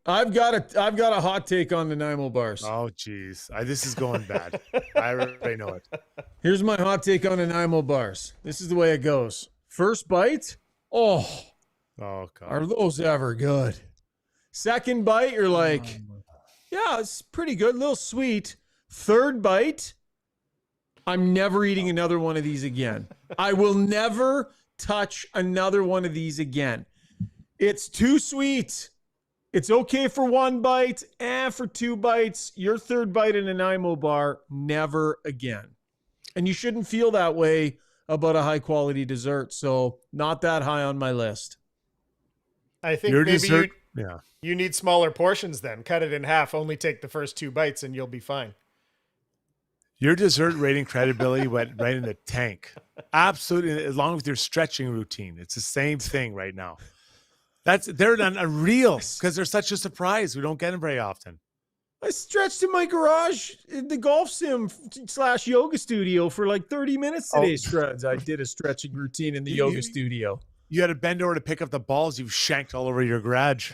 I've got a hot take on the Nanaimo bars. Oh, geez. This is going bad. I already know it. Here's my hot take on the Nanaimo bars. This is the way it goes. First bite, oh God. Are those ever good? Second bite, you're like, yeah, it's pretty good, a little sweet. Third bite, I'm never eating another one of these again. I will never touch another one of these again. It's too sweet. It's okay for one bite and for two bites. Your third bite in a Nanaimo bar, never again. And you shouldn't feel that way about a high quality dessert. So not that high on my list. I think you need smaller portions then. Cut it in half. Only take the first two bites and you'll be fine. Your dessert rating credibility went right in the tank. Absolutely. Along with your stretching routine. It's the same thing right now. They're unreal because they're such a surprise. We don't get them very often. I stretched in my garage in the golf sim / yoga studio for like 30 minutes today, Struds. I did a stretching routine in the yoga studio. You had to bend over to pick up the balls you've shanked all over your garage.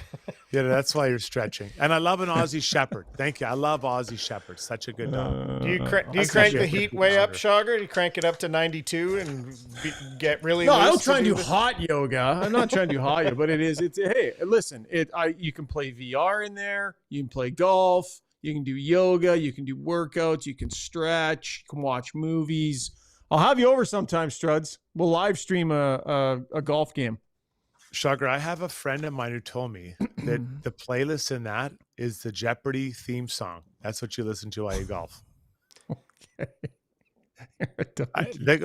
Yeah, that's why you're stretching. And I love an Aussie Shepherd. Thank you. I love Aussie Shepherd. Such a good dog. Do you crank the heat way up, Shogger? Do you crank it up to 92 and get really loose? No, I don't try and do hot yoga. I'm not trying to do hot yoga, but hey, listen, you can play VR in there. You can play golf. You can do yoga. You can do workouts. You can stretch. You can watch movies. I'll have you over sometime, Struds. We'll live stream a golf game. Shugger, I have a friend of mine who told me that the playlist in that is the Jeopardy theme song. That's what you listen to while you golf. Okay.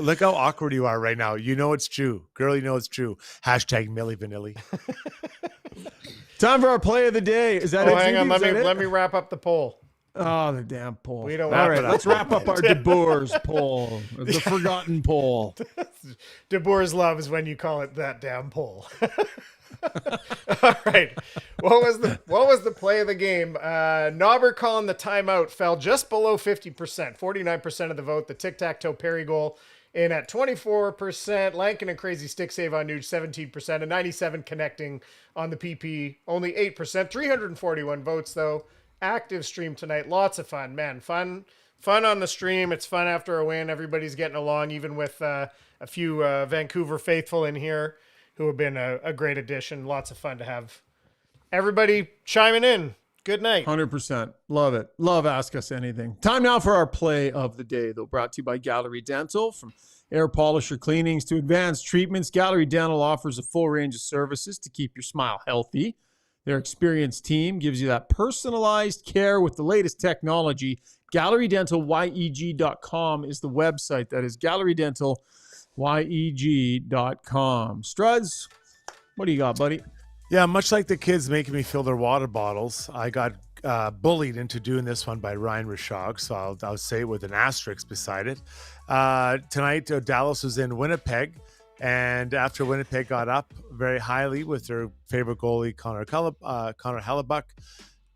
Look how awkward you are right now. You know it's true. Girl, you know it's true. # Milli Vanilli. Time for our play of the day. Is that it? Hang on. Let me wrap up the poll. Oh, the damn poll. We don't All right, let's wrap up our De Boers poll. The forgotten poll. De Boers love is when you call it that damn poll. All right. What was the play of the game? Knobber calling the timeout fell just below 50%. 49% of the vote. The tic-tac-toe Perry goal in at 24%. Lankin and Crazy Stick Save on Nuge, 17%. And 97 connecting on the PP, only 8%. 341 votes, though. Active stream tonight. Lots of fun, man. Fun on the stream. It's fun after a win. Everybody's getting along, even with a few Vancouver faithful in here who have been a great addition. Lots of fun to have everybody chiming in. Good night. 100%. Love it. Love Ask Us Anything. Time now for our play of the day, though, brought to you by Gallery Dental. From air polisher cleanings to advanced treatments, Gallery Dental offers a full range of services to keep your smile healthy. Their experienced team gives you that personalized care with the latest technology. GalleryDentalYEG.com is the website. That is GalleryDentalYEG.com. Struds, what do you got, buddy? Yeah, much like the kids making me fill their water bottles, I got bullied into doing this one by Ryan Rishaug, so I'll say it with an asterisk beside it. Tonight, Dallas was in Winnipeg. And after Winnipeg got up very highly with their favorite goalie, Connor Hellebuck,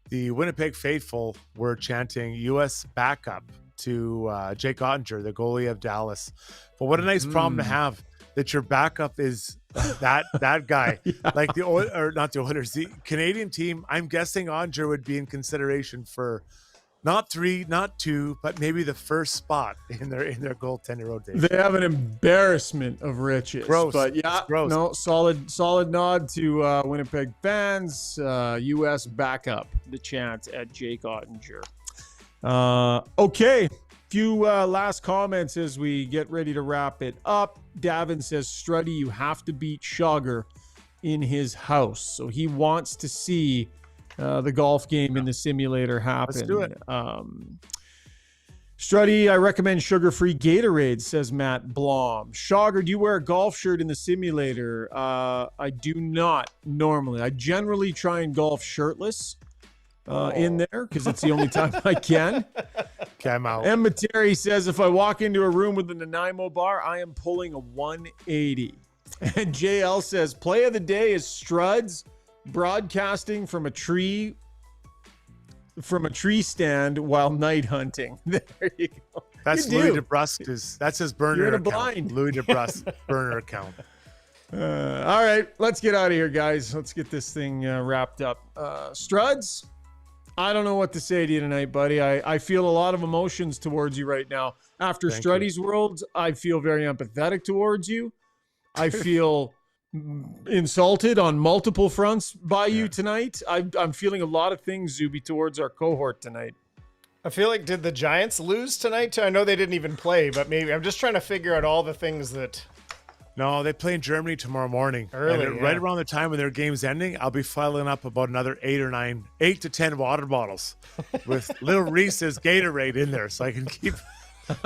the Winnipeg faithful were chanting U.S. backup to Jake Ottinger, the goalie of Dallas. But what a nice problem to have, that your backup is that guy. Yeah. Like not the Oilers, the Canadian team. I'm guessing Ottinger would be in consideration for Not 3, not 2, but maybe the first spot in their goaltender rotation. They have an embarrassment of riches. Gross. But yeah, Gross. no, solid nod to Winnipeg fans. U.S. backup, the chant at Jake Ottinger. Okay, few last comments as we get ready to wrap it up. Davin says, Struddy, you have to beat Rishaug in his house. So he wants to see the golf game in the simulator happen. Let's do it. Struddy, I recommend sugar-free Gatorade, says Matt Blom. Rishaug, do you wear a golf shirt in the simulator? I do not normally. I generally try and golf shirtless in there because it's the only time I can. Okay, I'm out. Emma Terry says, if I walk into a room with a Nanaimo bar, I am pulling a 180. And JL says, play of the day is Struds broadcasting from a tree stand while night hunting. There you go. That's Louis DeBrusque's. That's his burner You're in a account. blind. Louis DeBrusque burner account. All right, let's get out of here, guys. Let's get this thing wrapped up. Struds, I don't know what to say to you tonight, buddy. I feel a lot of emotions towards you right now. After Struddy's World, I feel very empathetic towards you. I feel insulted on multiple fronts by you tonight. I'm feeling a lot of things, Zuby, towards our cohort tonight. I feel like, did the Giants lose tonight too? I know they didn't even play, but maybe I'm just trying to figure out all the things that... No, they play in Germany tomorrow morning. Early, and right around the time when their game's ending, I'll be filing up about another 8 to 10 water bottles with little Reese's Gatorade in there so I can keep...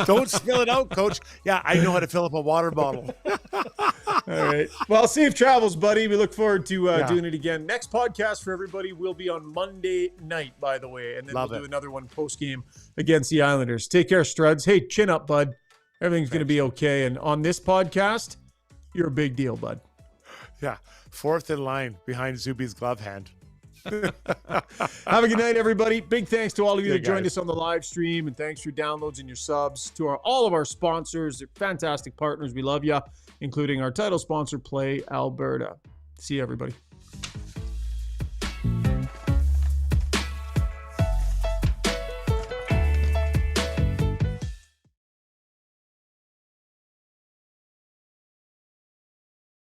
Don't spill it out, Coach. Yeah, I know how to fill up a water bottle. All right. Well, safe travels, buddy. We look forward to doing it again. Next podcast for everybody will be on Monday night, by the way. And then we'll do another one post-game against the Islanders. Take care, Struds. Hey, chin up, bud. Everything's going to be okay. And on this podcast, you're a big deal, bud. Yeah. 4th in line behind Zuby's glove hand. Have a good night, everybody. Big thanks to all of you that joined us on the live stream, and thanks for your downloads and your subs. To all of our sponsors, they're fantastic partners. We love you, including our title sponsor, Play Alberta. See you, everybody.